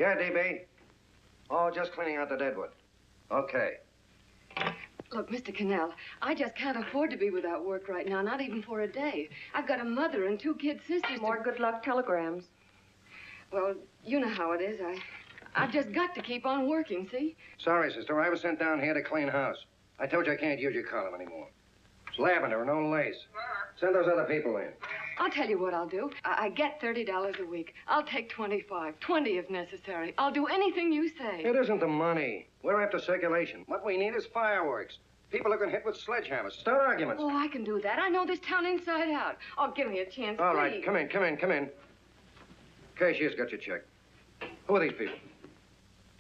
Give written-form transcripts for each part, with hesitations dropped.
Yeah, DB. Oh, just cleaning out the deadwood. Okay. Look, Mr. Cannell, I just can't afford to be without work right now, not even for a day. I've got a mother and 2 kid sisters. More good luck telegrams. Well, you know how it is. I've just got to keep on working, see? Sorry, sister. I was sent down here to clean house. I told you I can't use your column anymore. It's lavender and no lace. Send those other people in. I'll tell you what I'll do. I get $30 a week. I'll take 25, 20 if necessary. I'll do anything you say. It isn't the money. We're after circulation. What we need is fireworks. People are going to hit with sledgehammers. Start arguments. Oh, I can do that. I know this town inside out. Oh, give me a chance, All please. right, come in. Cashier's got your check. Who are these people?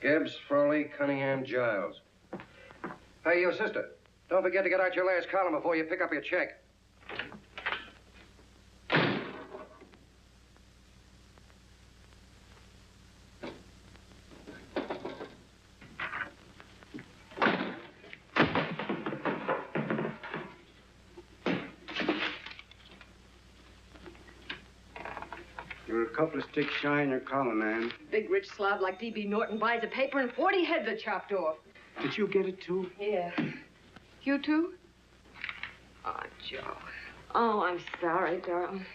Gibbs, Frawley, Cunningham, Giles. Hey, you sister. Don't forget to get out your last column before you pick up your check. You're a couple of sticks shy in your column, man. Big rich slob like D.B. Norton buys a paper and 40 heads are chopped off. Did you get it, too? Yeah. You too? Oh, Joe. Oh, I'm sorry, darling.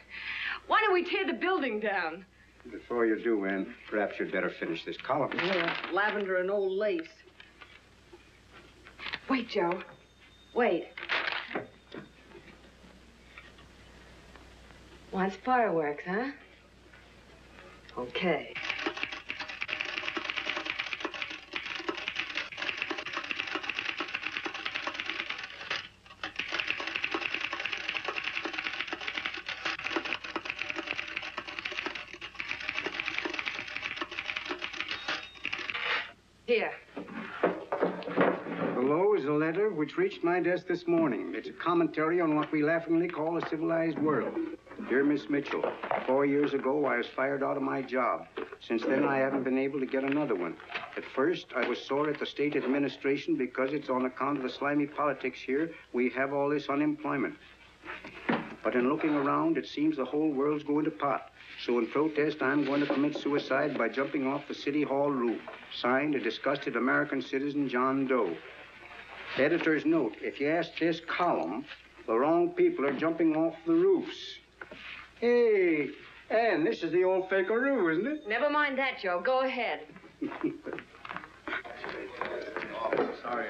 Why don't we tear the building down? Before you do, Ann, perhaps you'd better finish this column. Yeah, lavender and old lace. Wait, Joe. Wait. Wants fireworks, huh? Okay. Here. Below is a letter which reached my desk this morning. It's a commentary on what we laughingly call a civilized world. Dear Miss Mitchell, 4 years ago, I was fired out of my job. Since then, I haven't been able to get another one. At first, I was sore at the state administration because it's on account of the slimy politics here we have all this unemployment. But in looking around, it seems the whole world's going to pot. So in protest, I'm going to commit suicide by jumping off the City Hall roof. Signed, a disgusted American citizen, John Doe. Editor's note, if you ask this column, the wrong people are jumping off the roofs. Hey, Ann, this is the old Fakeroo, isn't it? Never mind that, Joe. Go ahead. Sorry.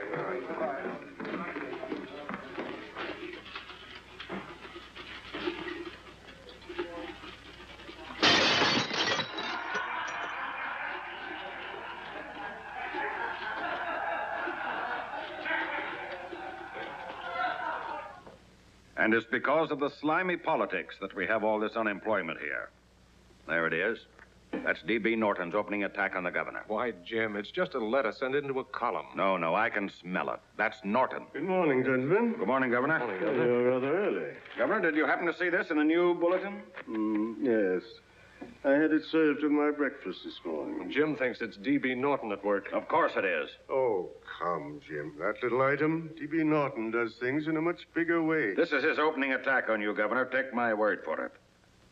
And it's because of the slimy politics that we have all this unemployment here. There it is. That's D.B. Norton's opening attack on the governor. Why, Jim, it's just a letter sent into a column. No, I can smell it. That's Norton. Good morning, gentlemen. Good morning, Governor. Morning, You're rather early. Governor, did you happen to see this in the new bulletin? Yes. I had it served with my breakfast this morning. Jim thinks it's D.B. Norton at work. Of course it is. Oh, come, Jim. That little item, D.B. Norton does things in a much bigger way. This is his opening attack on you, Governor. Take my word for it.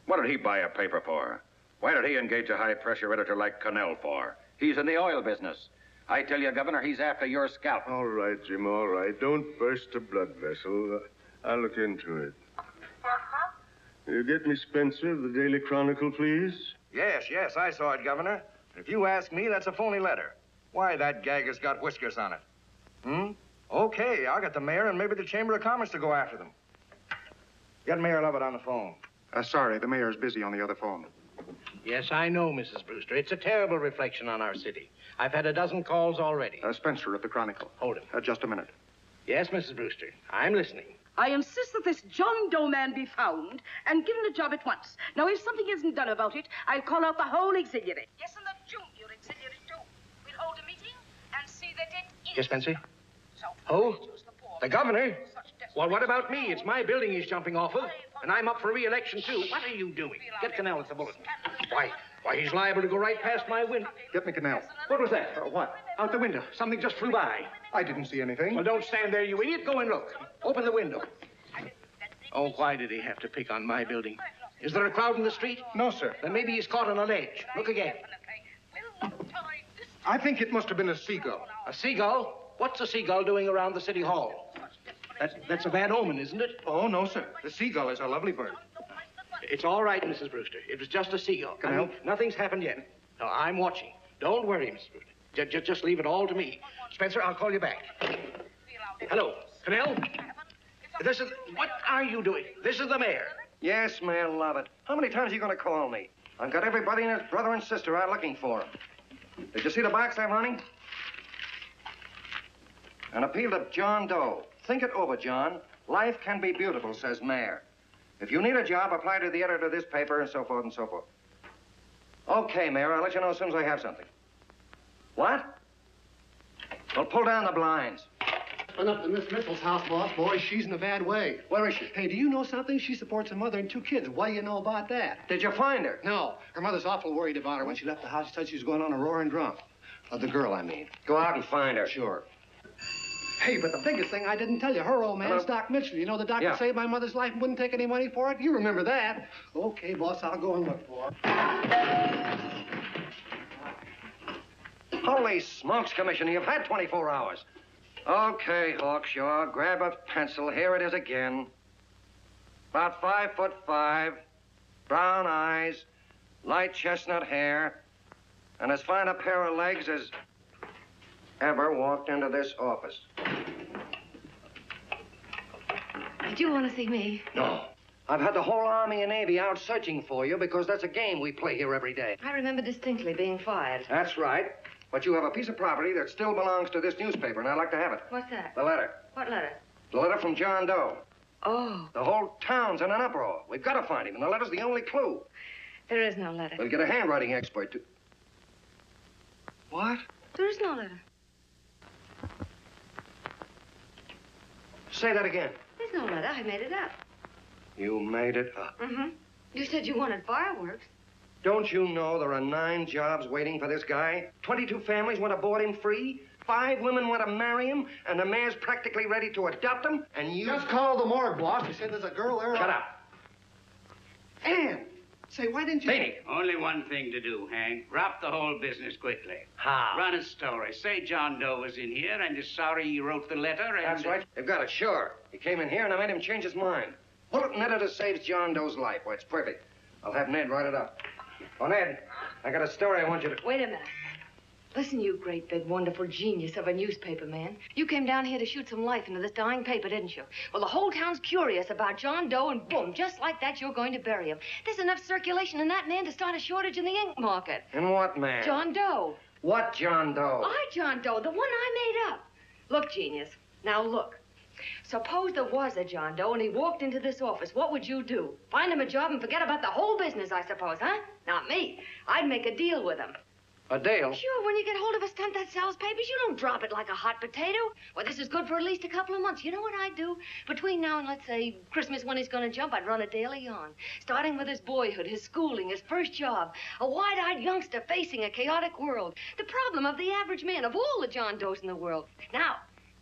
What did he buy a paper for? Why did he engage a high-pressure editor like Cannell for? He's in the oil business. I tell you, Governor, he's after your scalp. All right, Jim, all right. Don't burst a blood vessel. I'll look into it. You get me Spencer of the Daily Chronicle, please? Yes, I saw it, Governor. If you ask me, that's a phony letter. Why, that gag has got whiskers on it. Okay, I'll get the mayor and maybe the Chamber of Commerce to go after them. Get Mayor Lovett on the phone. Sorry, the mayor's busy on the other phone. Yes, I know, Mrs. Brewster. It's a terrible reflection on our city. I've had a dozen calls already. Spencer of the Chronicle. Hold him. Just a minute. Yes, Mrs. Brewster. I'm listening. I insist that this John Doe man be found and given a job at once. Now, if something isn't done about it, I'll call out the whole auxiliary. Yes, and the junior auxiliary, too. We'll hold a meeting and see that it is. Yes, Spencer? So, Who? The governor? Well, what about me? It's my building he's jumping off of, and I'm up for re-election, too. What are you doing? Get Cannell at the bulletin. Why, he's liable to go right past my window. Get me Cannell. What was that? What? Out the window. Something just flew by. I didn't see anything. Well, don't stand there, you idiot. Go and look. Open the window. Oh, why did he have to pick on my building? Is there a crowd in the street? No, sir. Then maybe he's caught on a ledge. Look again. I think it must have been a seagull. A seagull? What's a seagull doing around the city hall? That's a bad omen, isn't it? Oh, no, sir. The seagull is a lovely bird. It's all right, Mrs. Brewster. It was just a seagull. Can I help? Nothing's happened yet. No, I'm watching. Don't worry, Mrs. Brewster. Just leave it all to me. Spencer, I'll call you back. Hello, Canell? What are you doing? This is the mayor. Yes, Mayor Lovett. How many times are you going to call me? I've got everybody and his brother and sister out looking for him. Did you see the box I'm running? An appeal to John Doe. Think it over, John. Life can be beautiful, says Mayor. If you need a job, apply to the editor of this paper and so forth and so forth. Okay, Mayor, I'll let you know as soon as I have something. What? Well, pull down the blinds. Went up to Miss Mitchell's house, boss. Boy, she's in a bad way. Where is she? Hey, do you know something? She supports a mother and 2 kids. What do you know about that? Did you find her? No. Her mother's awful worried about her. When she left the house, she said she was going on a roaring drunk. The girl, I mean. Go out and find her. Sure. Hey, but the biggest thing I didn't tell you, her old man's Doc Mitchell. You know the doctor saved my mother's life and wouldn't take any money for it? You remember that. Okay, boss, I'll go and look for her. Holy smokes, Commissioner, you've had 24 hours. Okay, Hawkshaw, grab a pencil. Here it is again. About 5'5", brown eyes, light chestnut hair, and as fine a pair of legs as ever walked into this office. Did you want to see me? No. I've had the whole Army and Navy out searching for you because that's a game we play here every day. I remember distinctly being fired. That's right. But you have a piece of property that still belongs to this newspaper, and I'd like to have it. What's that? The letter. What letter? The letter from John Doe. Oh. The whole town's in an uproar. We've got to find him, and the letter's the only clue. There is no letter. We'll get a handwriting expert to... What? There is no letter. Say that again. There's no letter. I made it up. You made it up. Mm-hmm. You said you wanted fireworks. Don't you know there are 9 jobs waiting for this guy? 22 families want to board him free. 5 women want to marry him, and the mayor's practically ready to adopt him, and you... Just call the morgue, boss. He said there's a girl there. Shut up. Ann! Say, why didn't you... Beatty. Only one thing to do, Hank. Drop the whole business quickly. How? Run a story. Say John Doe was in here and is sorry he wrote the letter and... That's right. They've got it, sure. He came in here and I made him change his mind. Bulletin editor saves John Doe's life. Why, it's perfect. I'll have Ned write it up. Oh, Ned, I got a story I want you to... Wait a minute. Listen, you great, big, wonderful genius of a newspaper man. You came down here to shoot some life into this dying paper, didn't you? Well, the whole town's curious about John Doe, and boom, just like that, you're going to bury him. There's enough circulation in that man to start a shortage in the ink market. And what man? John Doe. What John Doe? John Doe, the one I made up. Look, genius, now look. Suppose there was a John Doe and he walked into this office. What would you do? Find him a job and forget about the whole business, I suppose, huh? Not me. I'd make a deal with him. A deal? Sure, when you get hold of a stunt that sells papers, you don't drop it like a hot potato. Well, this is good for at least a couple of months. You know what I'd do? Between now and, let's say, Christmas when he's going to jump, I'd run a daily on. Starting with his boyhood, his schooling, his first job. A wide-eyed youngster facing a chaotic world. The problem of the average man, of all the John Does in the world. Now,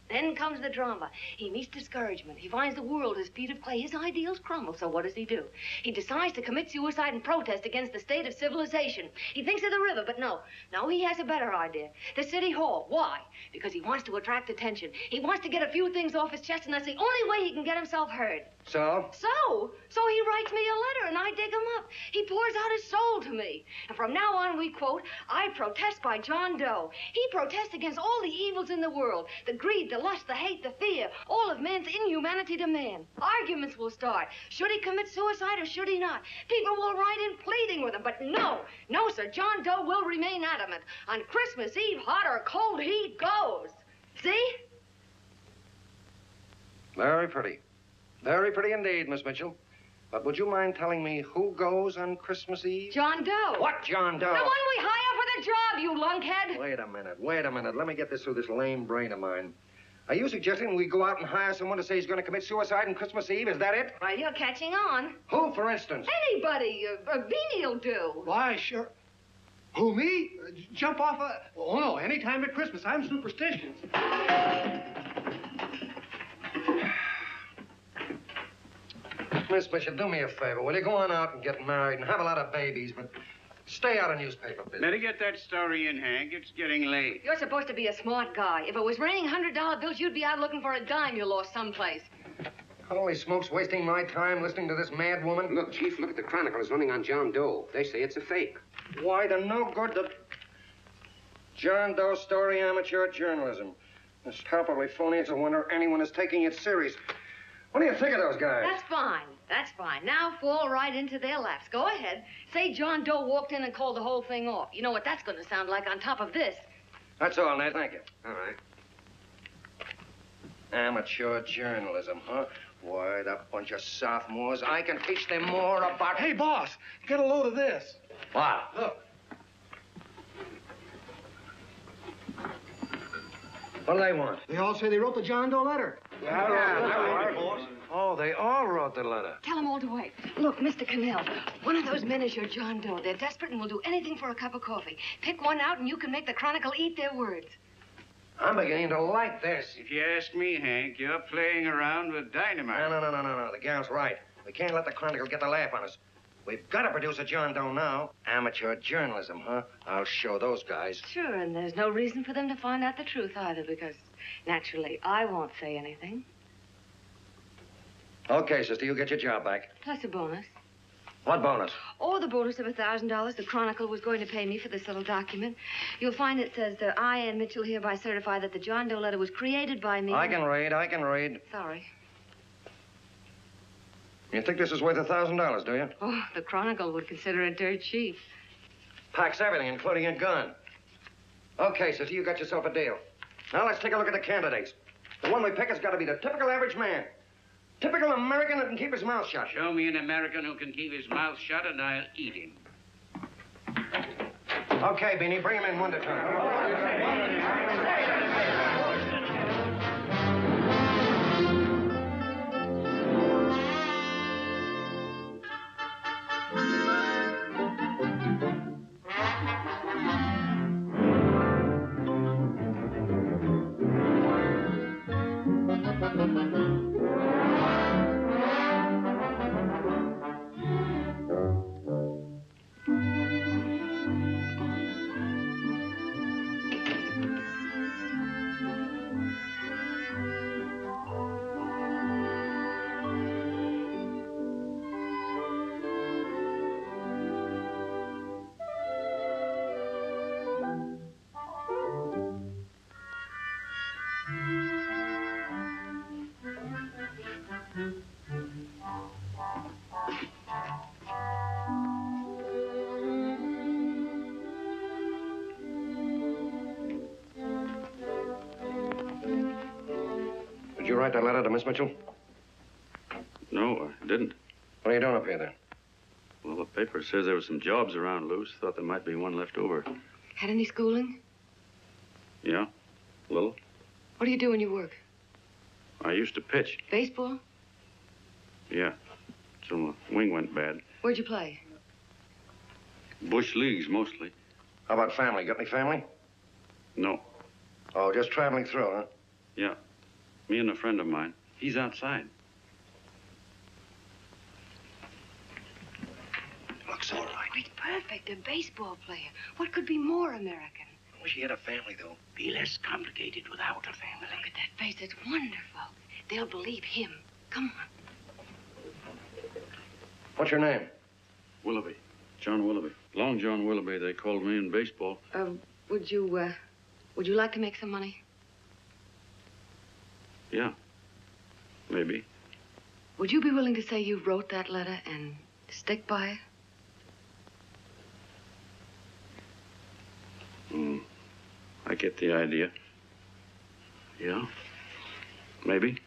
then comes the drama. He meets discouragement. He finds the world his feet of clay. His ideals crumble. So what does he do? He decides to commit suicide and protest against the state of civilization. He thinks of the river, but no. No, he has a better idea. The city hall. Why? Because he wants to attract attention. He wants to get a few things off his chest, and that's the only way he can get himself heard. So? So he writes me a letter, and I dig him up. He pours out his soul to me. And from now on, we quote, I protest by John Doe. He protests against all the evils in the world. The greed, the lust, the hate, the fear. All of man's inhumanity to man. Arguments will start. Should he commit suicide or should he not? People will write in pleading with him. But no, sir, John Doe will remain adamant. On Christmas Eve, hot or cold, he goes. See? Very pretty. Very pretty indeed, Miss Mitchell. But would you mind telling me who goes on Christmas Eve? John Doe. What John Doe? The one we hire for the job, you lunkhead. Wait a minute. Let me get this through this lame brain of mine. Are you suggesting we go out and hire someone to say he's going to commit suicide on Christmas Eve? Is that it? Well, you're catching on. Who, for instance? Anybody. Beanie'll do. Why, sure. Who, me? Jump off a... Oh, no, any time at Christmas. I'm superstitious. Miss Bishop, do me a favor. Will you go on out and get married and have a lot of babies, but Stay out of newspaper business. Better get that story in, Hank. It's getting late. You're supposed to be a smart guy. If it was raining $100 bills, you'd be out looking for a dime you lost someplace. Holy smokes, wasting my time listening to this mad woman. Look, Chief, look at the Chronicle. It's running on John Doe. They say it's a fake. Why, the no good the John Doe story, amateur journalism. It's palpably phony. It's a wonder anyone is taking it serious. What do you think of those guys? That's fine. That's fine. Now fall right into their laps. Go ahead. Say John Doe walked in and called the whole thing off. You know what that's going to sound like on top of this. That's all, Ned. Thank you. All right. Amateur journalism, huh? Why, that bunch of sophomores. I can teach them more about... Hey, boss, get a load of this. What? Look. What do they want? They all say they wrote the John Doe letter. Oh, they all wrote the letter. Tell them all to wait. Look, Mr. Cannell, one of those men is your John Doe. They're desperate and will do anything for a cup of coffee. Pick one out and you can make the Chronicle eat their words. I'm beginning to like this. If you ask me, Hank, you're playing around with dynamite. No. The gal's right. We can't let the Chronicle get the laugh on us. We've got to produce a John Doe now. Amateur journalism, huh? I'll show those guys. Sure, and there's no reason for them to find out the truth either, because naturally I won't say anything. Okay, sister, you get your job back. Plus a bonus. What bonus? Oh, the bonus of $1,000 the Chronicle was going to pay me for this little document. You'll find it says that I, Ann Mitchell, hereby certify that the John Doe letter was created by me. I can read. Sorry. You think this is worth $1,000, do you? Oh, the Chronicle would consider it dirt cheap. Packs everything, including a gun. Okay, sister, you got yourself a deal. Now let's take a look at the candidates. The one we pick has got to be the typical average man. Typical American that can keep his mouth shut. Show me an American who can keep his mouth shut and I'll eat him. Okay, Beanie, bring him in one at a time. Did you write that letter to Miss Mitchell? No, I didn't. What are you doing up here, then? Well, the paper says there were some jobs around loose. Thought there might be one left over. Had any schooling? Yeah, a little. What do you do when you work? I used to pitch. Baseball? Yeah, till the wing went bad. Where'd you play? Bush leagues, mostly. How about family? Got any family? No. Oh, just traveling through, huh? Yeah, me and a friend of mine. He's outside. Looks all right. Oh, it's perfect. A baseball player. What could be more American? I wish he had a family, though. Be less complicated without a family. Look at that face. It's wonderful. They'll believe him. Come on. What's your name? Willoughby. John Willoughby. Long John Willoughby, they called me in baseball. Would you like to make some money? Yeah, maybe. Would you be willing to say you wrote that letter and stick by it? I get the idea. Yeah, maybe.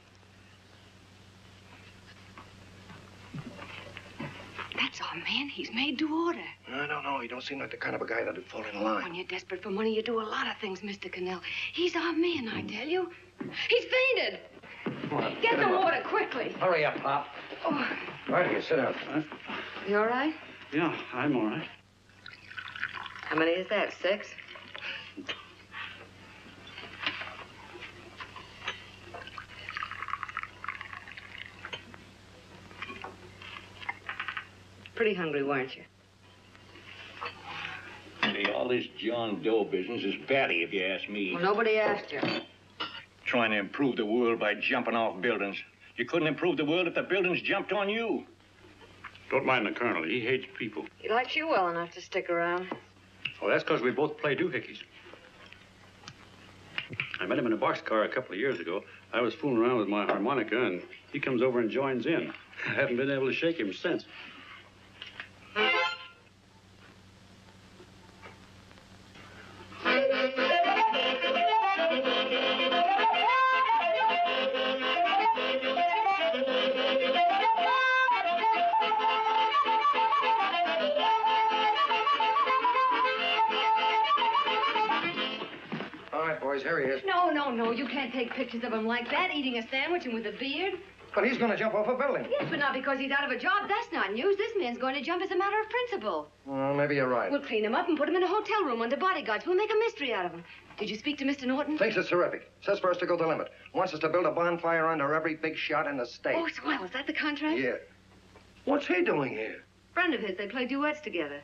That's our man. He's made to order. I don't know. He don't seem like the kind of a guy that'd fall in line. When you're desperate for money, you do a lot of things, Mr. Cannell. He's our man, I tell you. He's fainted. Come on, Get the water quickly. Hurry up, Pop. Oh. Right here, sit down. You all right? Yeah, I'm all right. How many is that, 6? Pretty hungry, weren't you? All this John Doe business is batty, if you ask me. Well, nobody asked you. Trying to improve the world by jumping off buildings. You couldn't improve the world if the buildings jumped on you. Don't mind the colonel. He hates people. He likes you well enough to stick around. Well, that's because we both play doohickeys. I met him in a boxcar a couple of years ago. I was fooling around with my harmonica, and he comes over and joins in. I haven't been able to shake him since. Here he is. No, you can't take pictures of him like that, eating a sandwich and with a beard. But he's going to jump off a building. Yes, but not because he's out of a job. That's not news. This man's going to jump as a matter of principle. Well, maybe you're right. We'll clean him up and put him in a hotel room under bodyguards. We'll make a mystery out of him. Did you speak to Mr. Norton? Thinks it's terrific. Says for us to go the limit. Wants us to build a bonfire under every big shot in the state. Oh, swell. Is that the contract? Yeah. What's he doing here? Friend of his. They play duets together.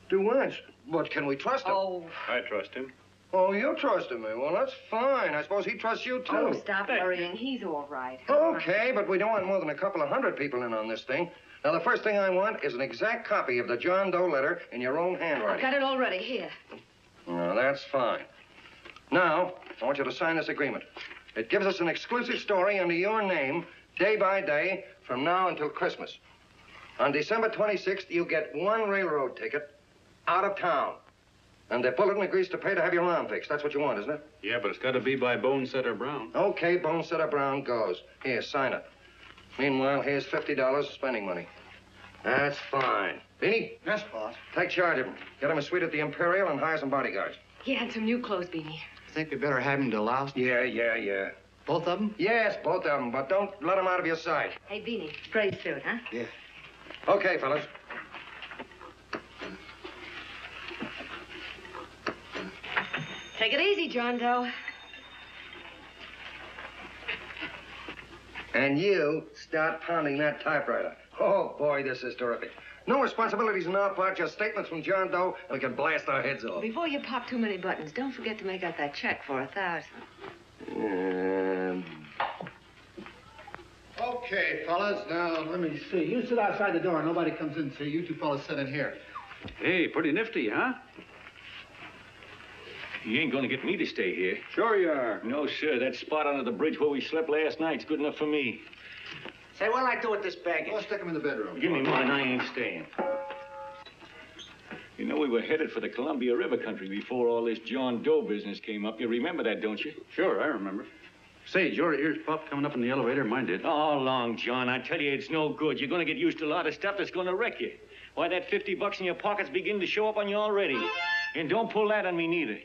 Duets? But can we trust him? Oh. I trust him. Oh, you trusted me. Well, that's fine. I suppose he trusts you, too. Oh, stop worrying. He's all right. Okay, but we don't want more than a couple of hundred people in on this thing. Now, the first thing I want is an exact copy of the John Doe letter in your own handwriting. I've got it already. Here. Well, that's fine. Now, I want you to sign this agreement. It gives us an exclusive story under your name, day by day, from now until Christmas. On December 26th, you get one railroad ticket out of town. And the Bulletin agrees to pay to have your arm fixed. That's what you want, isn't it? Yeah, but it's got to be by Bonesetter Brown. Okay, Bonesetter Brown goes. Here, sign it. Meanwhile, here's $50 of spending money. That's fine. Beanie? Yes, boss. Take charge of him. Get him a suite at the Imperial and hire some bodyguards. Yeah, and some new clothes, Beanie. Think we better have him deloused? Yeah. Both of them? Yes, both of them, but don't let them out of your sight. Hey, Beanie, gray suit, huh? Yeah. Okay, fellas. Take it easy, John Doe. And you start pounding that typewriter. Oh, boy, this is terrific. No responsibilities on our part, just statements from John Doe, and we can blast our heads off. Before you pop too many buttons, don't forget to make out that check for $1,000. Okay, fellas. Now, let me see. You sit outside the door. Nobody comes in. See, you two fellas sit in here. Hey, pretty nifty, huh? You ain't gonna get me to stay here. Sure you are. No, sir. That spot under the bridge where we slept last night's good enough for me. Say, what'll I do with this baggage? Let's stick him in the bedroom. Give me mine. I ain't staying. You know, we were headed for the Columbia River country before all this John Doe business came up. You remember that, don't you? Sure, I remember. Say, did your ears pop coming up in the elevator? Mine did. All along, John. I tell you, it's no good. You're going to get used to a lot of stuff that's going to wreck you. Why, that $50 in your pocket's beginning to show up on you already. And don't pull that on me, neither.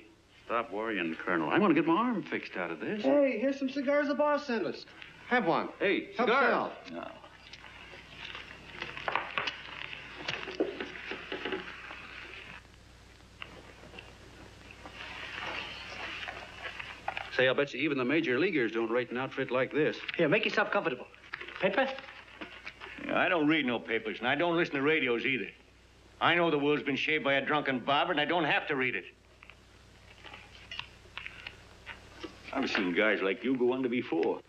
Stop worrying, Colonel. I'm going to get my arm fixed out of this. Hey, here's some cigars the boss sent us. Have one. Hey, Help cigars. yourself. No. Say, I'll bet you even the major leaguers don't rate an outfit like this. Here, make yourself comfortable. Paper? I don't read no papers, and I don't listen to radios either. I know the world's been shaped by a drunken barber, and I don't have to read it. I've seen guys like you go under before.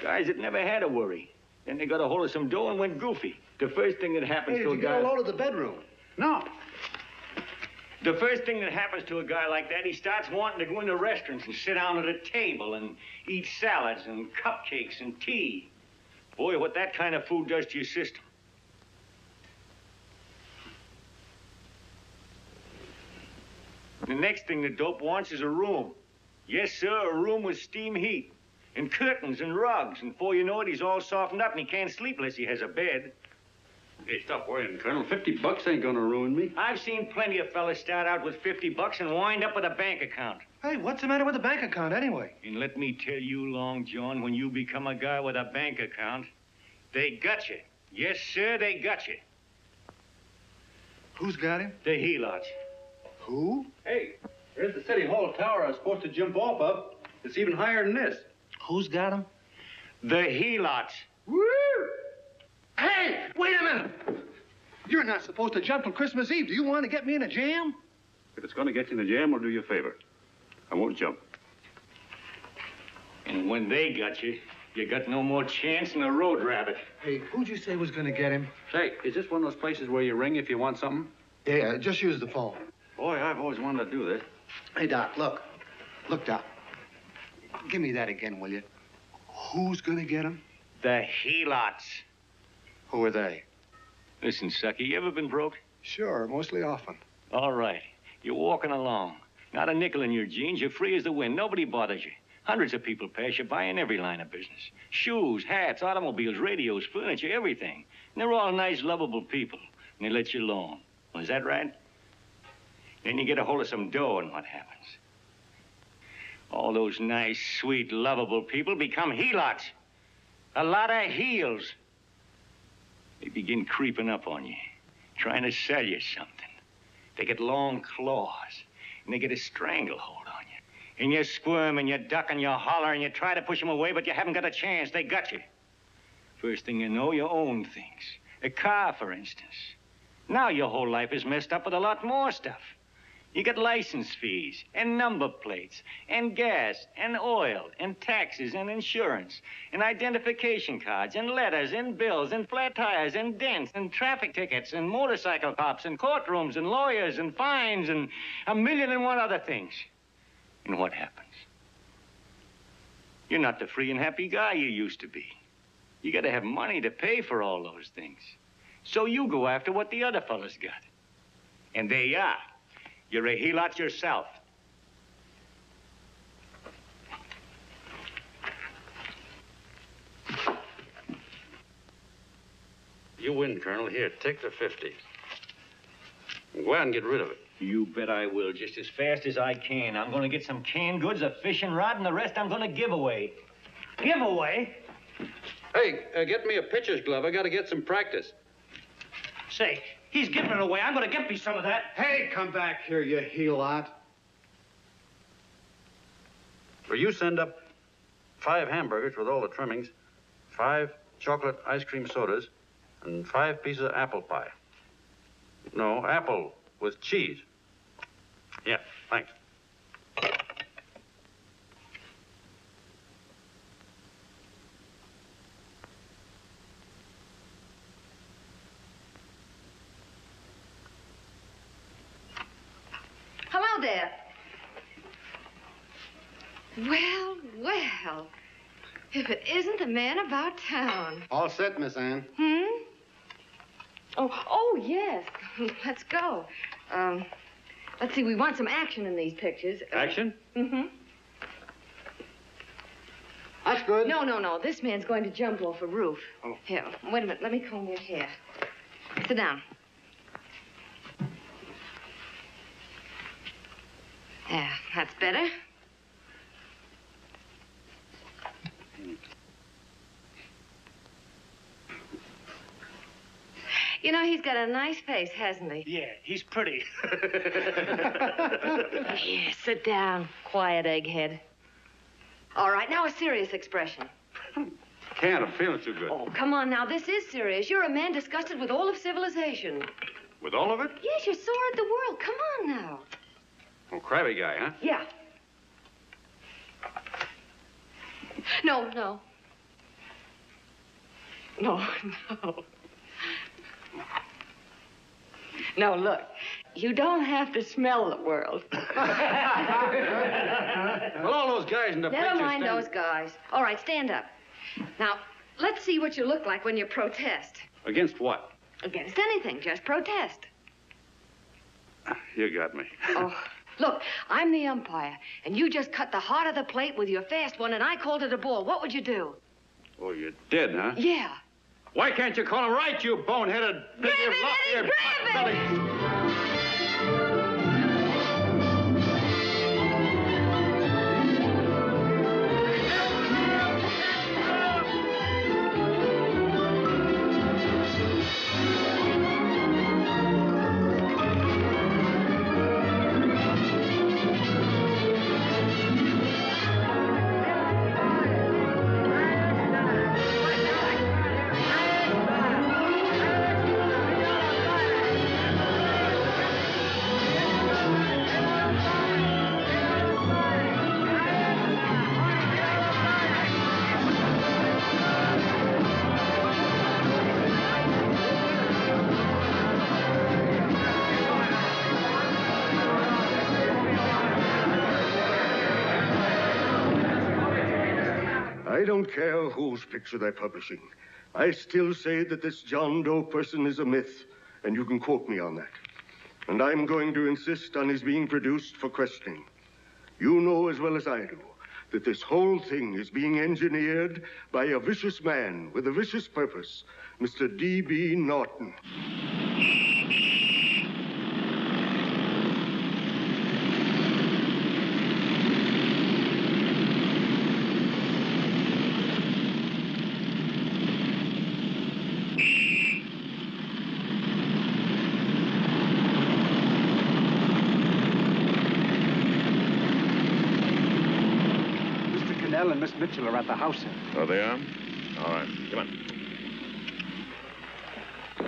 Guys that never had a worry. Then they got a hold of some dough and went goofy. The first thing that happens to a guy... Hey, did you get a load of the bedroom? No. The first thing that happens to a guy like that, he starts wanting to go into restaurants and sit down at a table and eat salads and cupcakes and tea. Boy, what that kind of food does to your system. The next thing the dope wants is a room. Yes, sir, a room with steam heat and curtains and rugs. And before you know it, he's all softened up and he can't sleep unless he has a bed. Hey, stop worrying, Colonel. $50 ain't gonna ruin me. I've seen plenty of fellas start out with $50 and wind up with a bank account. Hey, what's the matter with the bank account anyway? And let me tell you, Long John, when you become a guy with a bank account, they got you. Yes, sir, they got you. Who's got him? The helots. Who? Hey, there's the City Hall tower I was supposed to jump off of. It's even higher than this. Who's got him? The helots. Woo! Hey, wait a minute. You're not supposed to jump till Christmas Eve. Do you want to get me in a jam? If it's going to get you in the jam, I'll do you a favor. I won't jump. And when they got you, you got no more chance than a road rabbit. Hey, who'd you say was going to get him? Say, is this one of those places where you ring if you want something? Yeah, just use the phone. Boy, I've always wanted to do this. Hey, Doc, look. Look, Doc. Give me that again, will you? Who's going to get him? The helots. Who are they? Listen, sucker, you ever been broke? Sure, mostly often. All right. You're walking along. Not a nickel in your jeans. You're free as the wind. Nobody bothers you. Hundreds of people pass you by in every line of business. Shoes, hats, automobiles, radios, furniture, everything. And they're all nice, lovable people. And they let you alone. Well, is that right? Then you get a hold of some dough, and what happens? All those nice, sweet, lovable people become helots. A lot of heels. They begin creeping up on you, trying to sell you something. They get long claws, and they get a stranglehold on you. And you squirm, and you duck, and you holler, and you try to push them away, but you haven't got a chance. They got you. First thing you know, you own things. A car, for instance. Now your whole life is messed up with a lot more stuff. You get license fees, and number plates, and gas, and oil, and taxes, and insurance, and identification cards, and letters, and bills, and flat tires, and dents, and traffic tickets, and motorcycle cops, and courtrooms, and lawyers, and fines, and 1,000,001 other things. And what happens? You're not the free and happy guy you used to be. You gotta have money to pay for all those things. So you go after what the other fellas got. And there you are. You're a helot yourself. You win, Colonel. Here, take the 50. Go out and get rid of it. You bet I will, just as fast as I can. I'm going to get some canned goods, a fishing rod, and the rest I'm going to give away. Give away? Hey, get me a pitcher's glove. I got to get some practice. Say, he's giving it away. I'm going to get me some of that. Hey, come back here, you helot. Well, you send up 5 hamburgers with all the trimmings, 5 chocolate ice cream sodas, and 5 pieces of apple pie. No, apple with cheese. Yeah, thanks. Hello there. Well, well. If it isn't the man about town. All set, Miss Ann. Oh, yes. Let's go. Let's see, we want some action in these pictures. Action? That's good. No. This man's going to jump off a roof. Oh. Here, wait a minute. Let me comb your hair. Sit down. Yeah, that's better. You know, he's got a nice face, hasn't he? Yeah, he's pretty. Here, sit down. Quiet, egghead. All right, now a serious expression. Can't. I'm feeling too good. Oh, come on now. This is serious. You're a man disgusted with all of civilization. With all of it? Yes, you're sore at the world. Come on now. Oh, crabby guy, huh? Yeah. No. No, look. You don't have to smell the world. Well, all those guys in the picture Never mind those guys. All right, stand up. Now, let's see what you look like when you protest. Against what? Against anything. Just protest. You got me. Oh, look, I'm the umpire, and you just cut the heart of the plate with your fast one, and I called it a ball. What would you do? Oh, you did, huh? Yeah. Why can't you call him right, you boneheaded... Grab it, Eddie, grab it! I don't care whose picture they're publishing. I still say that this John Doe person is a myth, and you can quote me on that. And I'm going to insist on his being produced for questioning. You know as well as I do that this whole thing is being engineered by a vicious man with a vicious purpose, Mr. D.B. Norton. And Miss Mitchell are at the house, sir. Oh, they are? All right. Come on.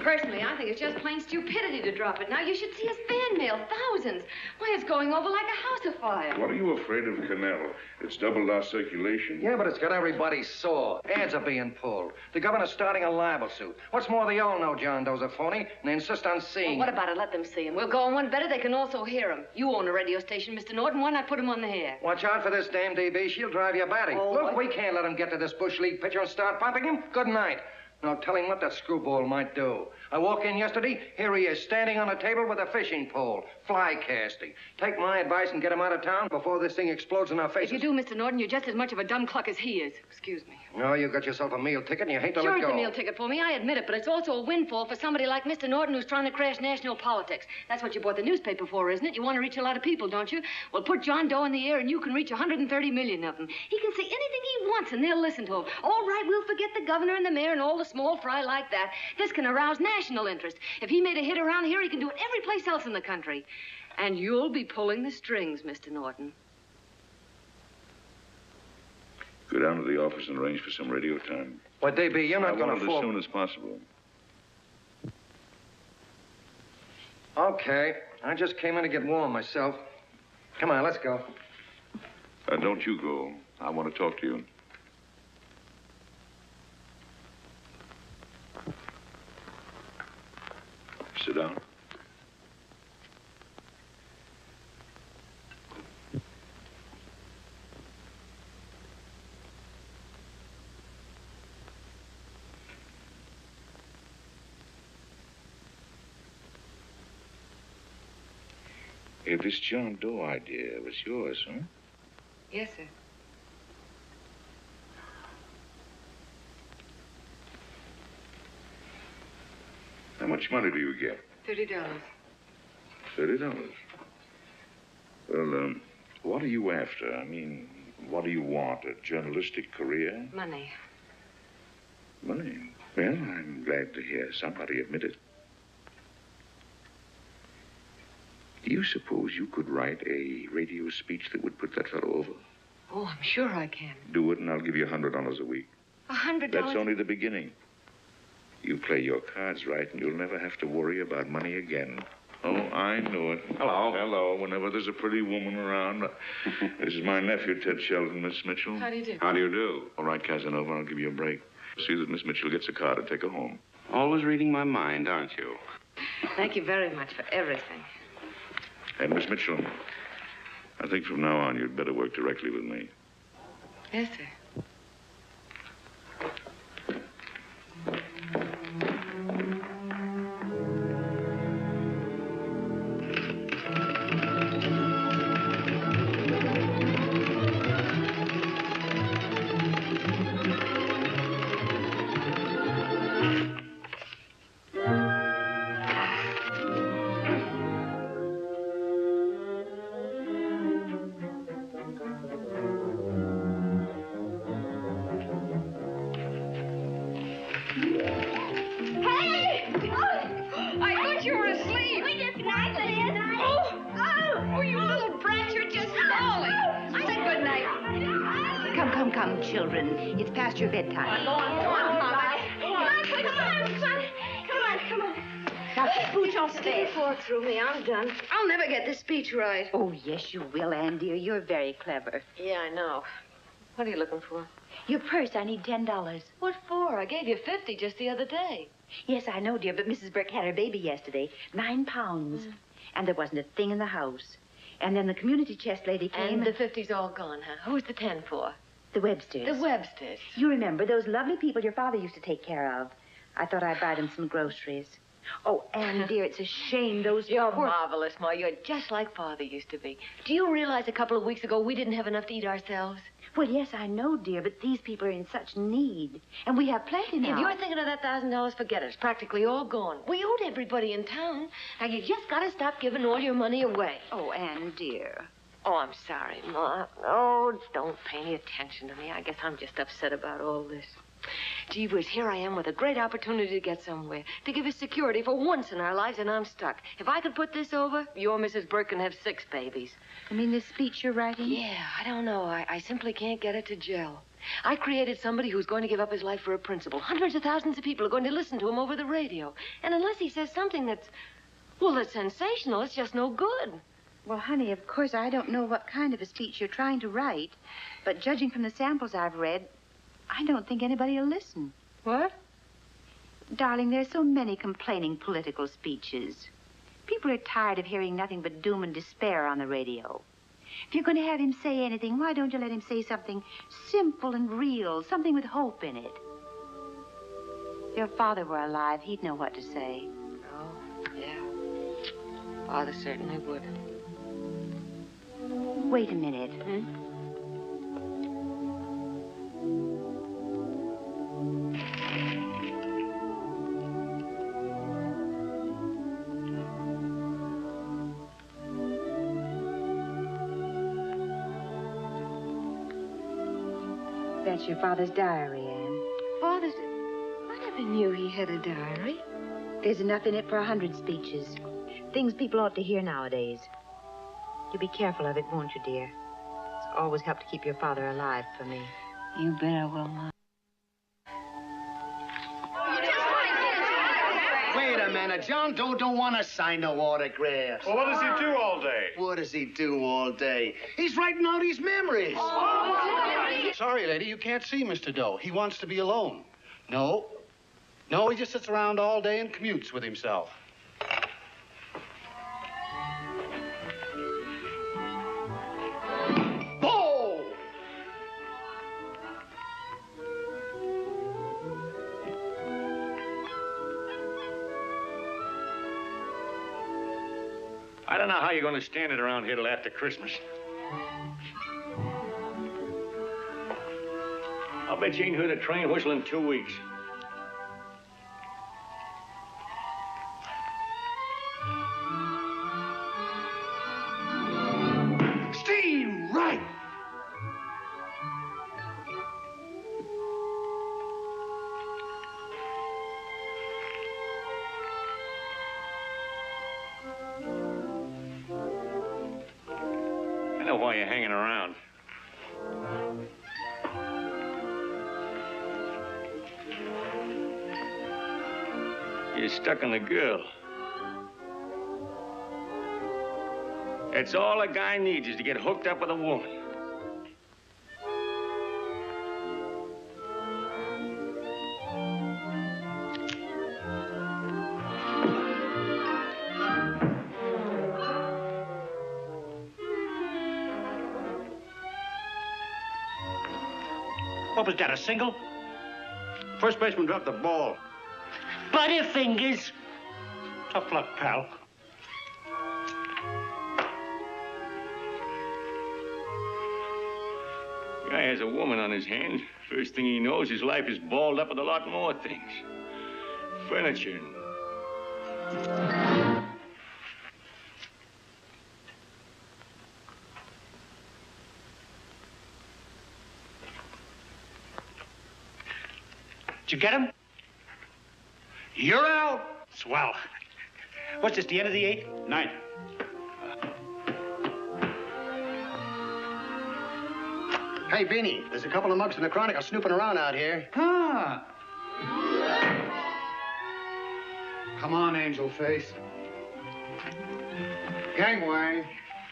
Personally, I think it's just plain stupidity to drop it. Now, you should see his fan mail. Thousands. Why, it's going over like a house afire. What are you afraid of, Cannell? It's doubled our circulation. Yeah, but it's got everybody sore. Ads are being pulled. The governor's starting a libel suit. What's more, they all know John Doe's a phony, and they insist on seeing Well, what about it? Let them see him. We'll go on one better. They can also hear him. You own a radio station, Mr. Norton. Why not put him on the air? Watch out for this damn DB. She'll drive you batty. Oh, Look, we can't let him get to this Bush League pitcher and start pumping him. Good night. Now, tell him what that screwball might do. I walk in yesterday, here he is, standing on a table with a fishing pole, fly casting. Take my advice and get him out of town before this thing explodes in our faces. If you do, Mr. Norton, you're just as much of a dumb cluck as he is. Excuse me. No, you got yourself a meal ticket and you hate to let go. Sure, it's a meal ticket for me, I admit it, but it's also a windfall for somebody like Mr. Norton who's trying to crash national politics. That's what you bought the newspaper for, isn't it? You want to reach a lot of people, don't you? Well, put John Doe in the air and you can reach 130 million of them. He can say anything he wants and they'll listen to him. All right, we'll forget the governor and the mayor and all the small fry like that. This can arouse national interest. If he made a hit around here, he can do it every place else in the country. And you'll be pulling the strings, Mr. Norton. Go down to the office and arrange for some radio time. Why, DB, you're not going to as soon as possible. Okay. I just came in to get warm myself. Come on, let's go. Don't you go. I want to talk to you. Sit down. Hey, this John Doe idea was yours, huh? Yes, sir. How much money do you get? $30. $30. Well, what are you after? I mean, what do you want? A journalistic career? Money. Money? Well, I'm glad to hear somebody admit it. Do you suppose you could write a radio speech that would put that fellow over? Oh, I'm sure I can. Do it, and I'll give you $100 a week. $100? That's only the beginning. You play your cards right, and you'll never have to worry about money again. Oh, I knew it. Hello. Hello. Whenever there's a pretty woman around. This is my nephew, Ted Sheldon, Miss Mitchell. How do you do? How do you do? All right, Casanova, I'll give you a break. See that Miss Mitchell gets a car to take her home. Always reading my mind, aren't you? Thank you very much for everything. And Miss Mitchell, I think from now on you'd better work directly with me. Yes, sir. Come, children. It's past your bedtime. Go on, Mama. Come on. Now, keep Booch off the Stick your bed. fork through me. I'm done. I'll never get this speech right. Oh, yes, you will, Ann, dear. You're very clever. Yeah, I know. What are you looking for? Your purse, I need $10. What for? I gave you 50 just the other day. Yes, I know, dear, but Mrs. Burke had her baby yesterday. 9 pounds. And there wasn't a thing in the house. And then the community chest lady came. And the 50's all gone, huh? Who's the 10 for? The Websters. The Websters. You remember those lovely people your father used to take care of. I thought I'd buy them some groceries. Oh, Anne, dear, it's a shame those You're poor... marvelous, Ma. You're just like Father used to be. Do you realize a couple of weeks ago we didn't have enough to eat ourselves? Well, yes, I know, dear, but these people are in such need. And we have plenty now. If you're thinking of that $1,000, forget it. It's practically all gone. We owed everybody in town. Now, you just got to stop giving all your money away. Oh, Anne, dear. Oh, I'm sorry, Ma. Oh, don't pay any attention to me. I guess I'm just upset about all this. Gee whiz, here I am with a great opportunity to get somewhere, to give us security for once in our lives, and I'm stuck. If I could put this over, your Mrs. Burke can have 6 babies. You mean this speech you're writing? Yeah, I don't know. I simply can't get it to gel. I created somebody who's going to give up his life for a principle. Hundreds of thousands of people are going to listen to him over the radio. And unless he says something that's sensational, it's just no good. Well, honey, of course, I don't know what kind of a speech you're trying to write, but judging from the samples I've read, I don't think anybody will listen. What? Darling, there's so many complaining political speeches. People are tired of hearing nothing but doom and despair on the radio. If you're going to have him say anything, why don't you let him say something simple and real, something with hope in it? If your father were alive, he'd know what to say. Oh, yeah. Father certainly would. Wait a minute. That's your father's diary, Anne. Father's... I never knew he had a diary. There's enough in it for 100 speeches. Things people ought to hear nowadays. You'll be careful of it, won't you, dear? It's always helped to keep your father alive for me. You bet I will, Ma. Wait a minute. John Doe don't want to sign no autographs. Well, what does he do all day? What does he do all day? He's writing out his memories. Sorry, lady, you can't see Mr. Doe. He wants to be alone. No, he just sits around all day and commutes with himself. Whoa! I don't know how you're going to stand it around here till after Christmas. I'll bet you ain't heard a train whistle in 2 weeks. Steve, right! I know why you're hanging around. You're stuck on the girl. That's all a guy needs is to get hooked up with a woman. What was that, a single? First baseman dropped the ball. Butterfingers. Tough luck, pal. Guy has a woman on his hands. First thing he knows, his life is balled up with a lot more things. Furniture. Did you get him? You're out. Swell. What's this, the end of the 8th? 9th. Hey, Beanie, there's a couple of mugs from the Chronicle snooping around out here. Huh. Come on, Angel Face. Gangway.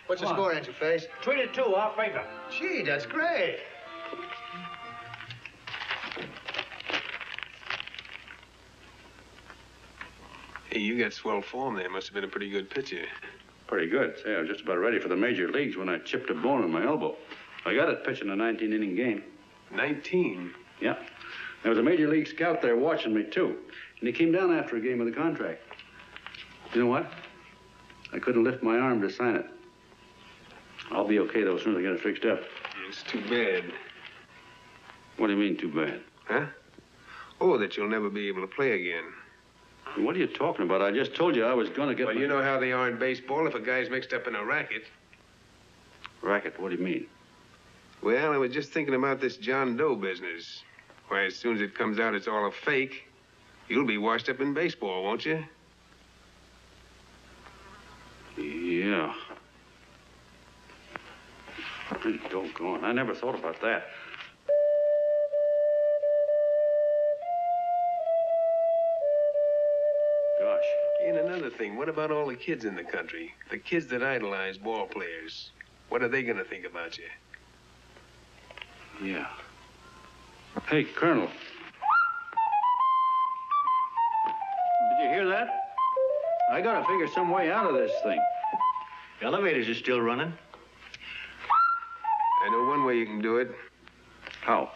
What's the score, Angel Face? 3-2, our favor. Gee, that's great. Hey, you got swell form there. Must have been a pretty good pitcher. Pretty good. Say, I was just about ready for the major leagues when I chipped a bone in my elbow. I got it pitching a 19-inning game. 19? Yeah. There was a major league scout there watching me, too. And he came down after a game of the contract. You know what? I couldn't lift my arm to sign it. I'll be okay, though, as soon as I get it fixed up. It's too bad. What do you mean, too bad? Huh? Oh, that you'll never be able to play again. What are you talking about? I just told you I was going to get Well, you know how they are in baseball if a guy's mixed up in a racket. Racket? What do you mean? Well, I was just thinking about this John Doe business. Why, as soon as it comes out it's all a fake, you'll be washed up in baseball, won't you? Yeah. Pretty doggone. I never thought about that. Gosh. And another thing, what about all the kids in the country? The kids that idolize ball players. What are they going to think about you? Yeah. Hey, Colonel. Did you hear that? I gotta figure some way out of this thing. The elevators are still running. I know one way you can do it. How?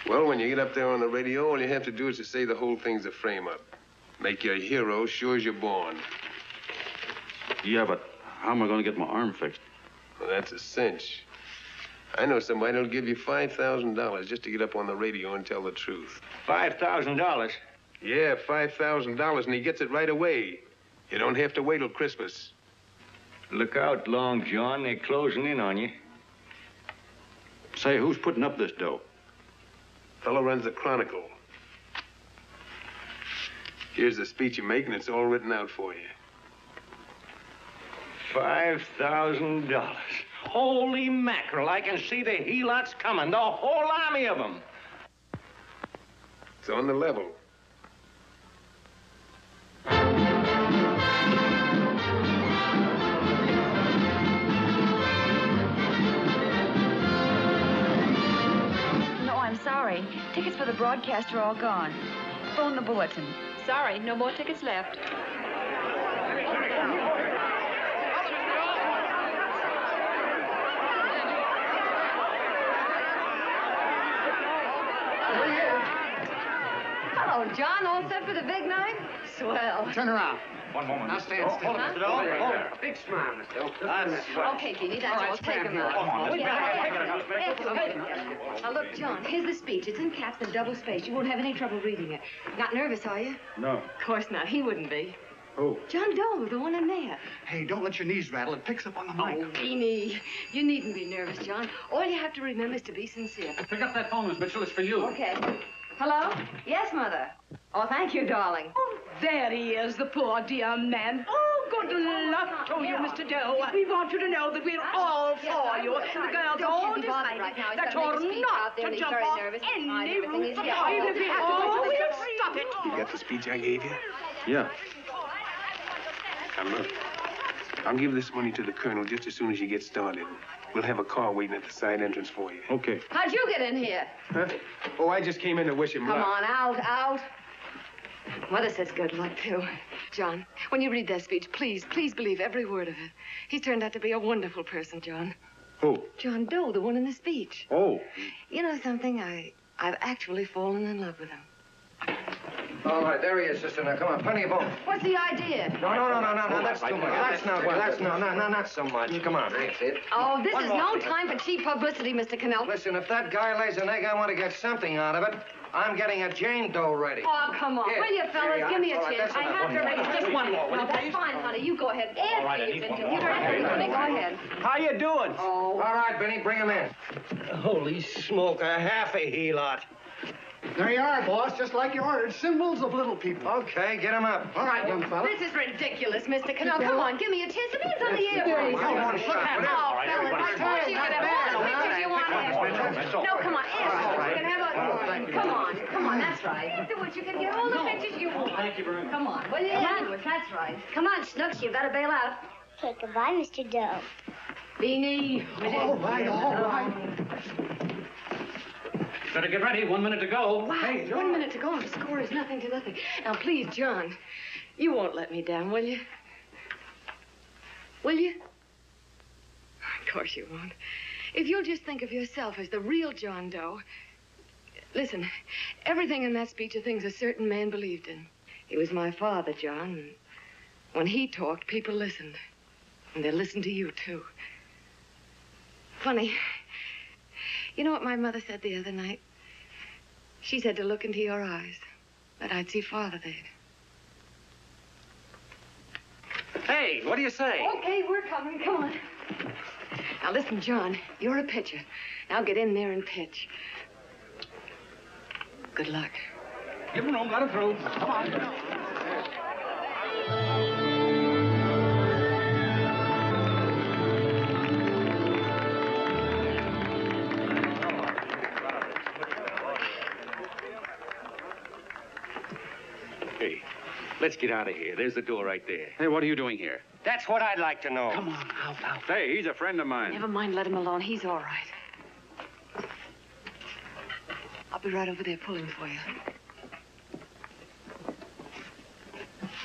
Well, when you get up there on the radio, all you have to do is to say the whole thing's a frame-up. Make you a hero sure as you're born. Yeah, but how am I gonna get my arm fixed? Well, that's a cinch. I know somebody who'll give you $5,000 just to get up on the radio and tell the truth. $5,000? Yeah, $5,000, and he gets it right away. You don't have to wait till Christmas. Look out, Long John. They're closing in on you. Say, who's putting up this dough? Fellow runs the Chronicle. Here's the speech you make, and it's all written out for you. $5,000. Holy mackerel, I can see the helots coming, the whole army of them. It's on the level. No, I'm sorry. Tickets for the broadcast are all gone. Phone the bulletin. Sorry, no more tickets left. Hello, John. All set for the big night? Swell. Turn around. One moment. Now stand still. Huh? Big smile, Mr. Doe. Okay, Beanie, that's all. Take him out. Come on, Now, look, John, here's the speech. It's in caps and double-spaced. You won't have any trouble reading it. Not nervous, are you? No. Of course not. He wouldn't be. Who? John Doe, the one in there. Hey, don't let your knees rattle. It picks up on the mic. Oh, Beanie, you needn't be nervous, John. All you have to remember is to be sincere. Pick up that phone, Miss Mitchell. It's for you. Okay. Hello? Yes, Mother. Oh, thank you, darling. Oh, there he is, the poor dear man. Oh, good luck to you, Mr. Doe. We want you to know that we're all for you. The girls all decided that you're not to jump off any roof at all. Even if we have to go, we'll stop it. You got the speech I gave you? Yeah. Now, look. I'll give this money to the colonel just as soon as you get started. We'll have a car waiting at the side entrance for you. Okay. How'd you get in here? Huh? Oh, I just came in to wish him luck. Come on, out. Mother says good luck, too. John, when you read that speech, please believe every word of it. He's turned out to be a wonderful person, John. Who? John Doe, the one in the speech. Oh. You know something? I've actually fallen in love with him. All right, there he is, sister. Now, come on, plenty of bone. What's the idea? No, that's too much. Not so much. Come on, that's it. Oh, this is no time for cheap publicity, Mr. Cannell. Listen, if that guy lays an egg, I want to get something out of it. I'm getting a Jane Doe ready. Oh, come on. Here, Will you, fellas? here you Give me a are. All right, chance. that's I enough. have to raise just one more. No, that's fine, honey. You go ahead. After you've interviewed her. Everybody, go ahead. How you doing? Oh. All right, Benny, bring him in. Holy smoke, a half a helot. There you are, boss, just like you ordered. Symbols of little people. Okay, get him up. All right, young fella. This is ridiculous, Mr. Cannell. Come on, give me a chance. The man's on the air. Come Look on, at shut him. up. Oh, fellas, I suppose you can have all the pictures you want afterwards. No, come on, afterwards. You can have a... Come on, that's right. Afterwards, you can get all the pictures you want. Thank you very much. Come on, will you? Afterwards, that's right. Come on, Snooks, you've got to bail out. Okay, goodbye, Mr. Doe. Beanie. All right. Better get ready. 1 minute to go. Wow, Hey, John. 1 minute to go and the score is nothing to nothing. Now, please, John, you won't let me down, will you? Will you? Of course you won't. If you'll just think of yourself as the real John Doe. Listen, everything in that speech are things a certain man believed in. He was my father, John. And when he talked, people listened. And they listened to you, too. Funny. You know what my mother said the other night? She said to look into your eyes, that I'd see Father there. Hey, what do you say? Okay, we're coming. Come on. Now, listen, John, you're a pitcher. Now get in there and pitch. Good luck. Give him room, let him through. Come on. Hey, let's get out of here. There's the door right there. Hey, what are you doing here? That's what I'd like to know. Come on, out. Hey, he's a friend of mine. Never mind, let him alone. He's all right. I'll be right over there pulling for you.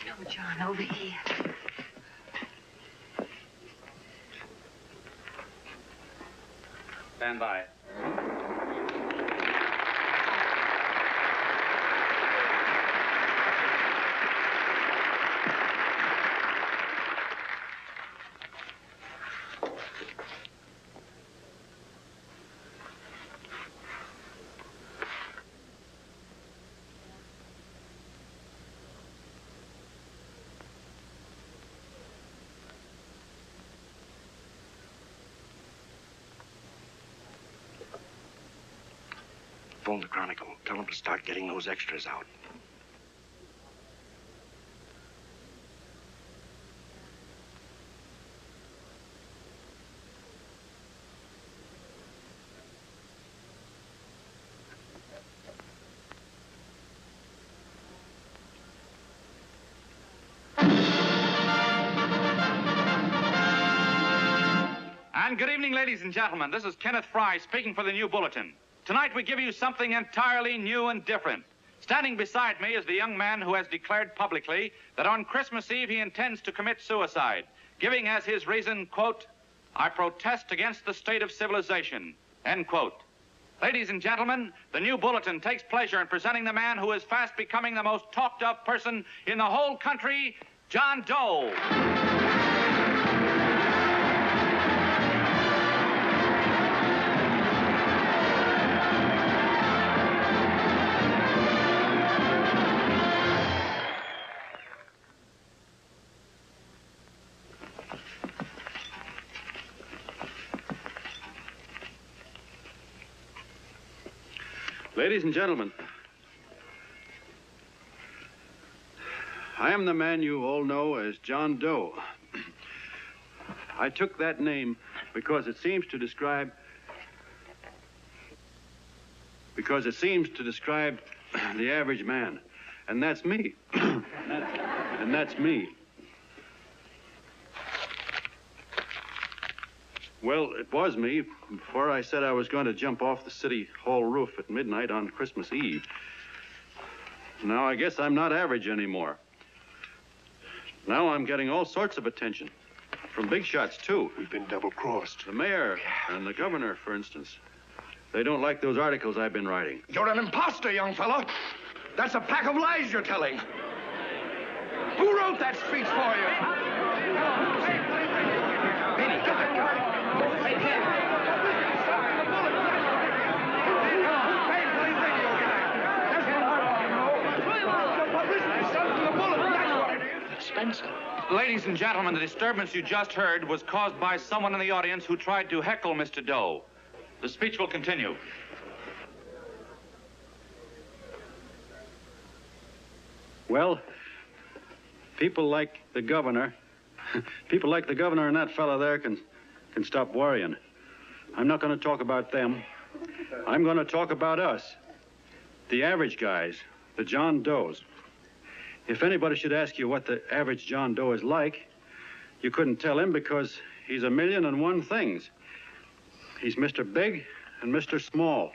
No, John, over here. Stand by. Phone the Chronicle. Tell them to start getting those extras out. And good evening, ladies and gentlemen. This is Kenneth Fry speaking for the New Bulletin. Tonight we give you something entirely new and different. Standing beside me is the young man who has declared publicly that on Christmas Eve he intends to commit suicide, giving as his reason, quote, "I protest against the state of civilization," end quote. Ladies and gentlemen, the New Bulletin takes pleasure in presenting the man who is fast becoming the most talked of person in the whole country, John Doe. Ladies and gentlemen, I am the man you all know as John Doe. I took that name because it seems to describe the average man. And that's me. And that's me. Well, it was me before I said I was going to jump off the city hall roof at midnight on Christmas Eve. Now I guess I'm not average anymore. Now I'm getting all sorts of attention. From big shots, too. We've been double-crossed. The mayor and the governor, for instance. They don't like those articles I've been writing. You're an imposter, young fellow. That's a pack of lies you're telling. Who wrote that speech for you? Benny, get that guy. Hey, Ken. Spencer. Ladies and gentlemen, the disturbance you just heard was caused by someone in the audience who tried to heckle Mr. Doe. The speech will continue. Well, people like the governor and that fella there can stop worrying. I'm not going to talk about them. I'm going to talk about us. The average guys, the John Does. If anybody should ask you what the average John Doe is like, you couldn't tell him because he's 1,000,001 things. He's Mr. Big and Mr. Small.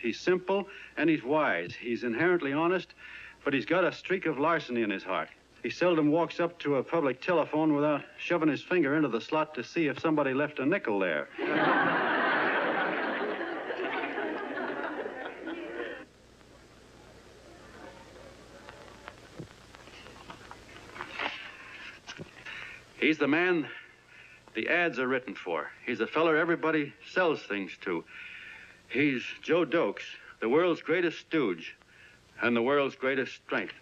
He's simple and he's wise. He's inherently honest, but he's got a streak of larceny in his heart. He seldom walks up to a public telephone without shoving his finger into the slot to see if somebody left a nickel there. He's the man the ads are written for. He's the feller everybody sells things to. He's Joe Doe, the world's greatest stooge and the world's greatest strength.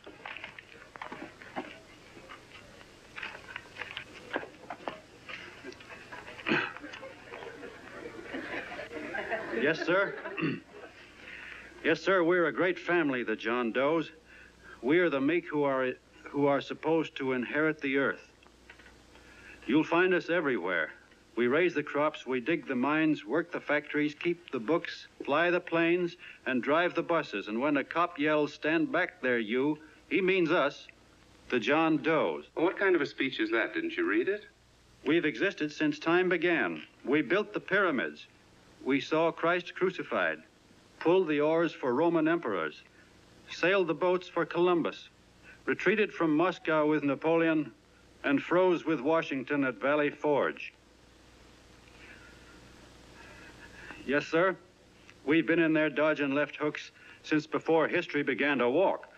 Yes, sir. Yes, sir, we're a great family, the John Does. We are the meek who are supposed to inherit the earth. You'll find us everywhere. We raise the crops, we dig the mines, work the factories, keep the books, fly the planes, and drive the buses. And when a cop yells, "Stand back there, you," he means us, the John Does. Well, what kind of a speech is that? Didn't you read it? We've existed since time began. We built the pyramids. We saw Christ crucified, pulled the oars for Roman emperors, sailed the boats for Columbus, retreated from Moscow with Napoleon, and froze with Washington at Valley Forge. Yes, sir. We've been in there dodging left hooks since before history began to walk.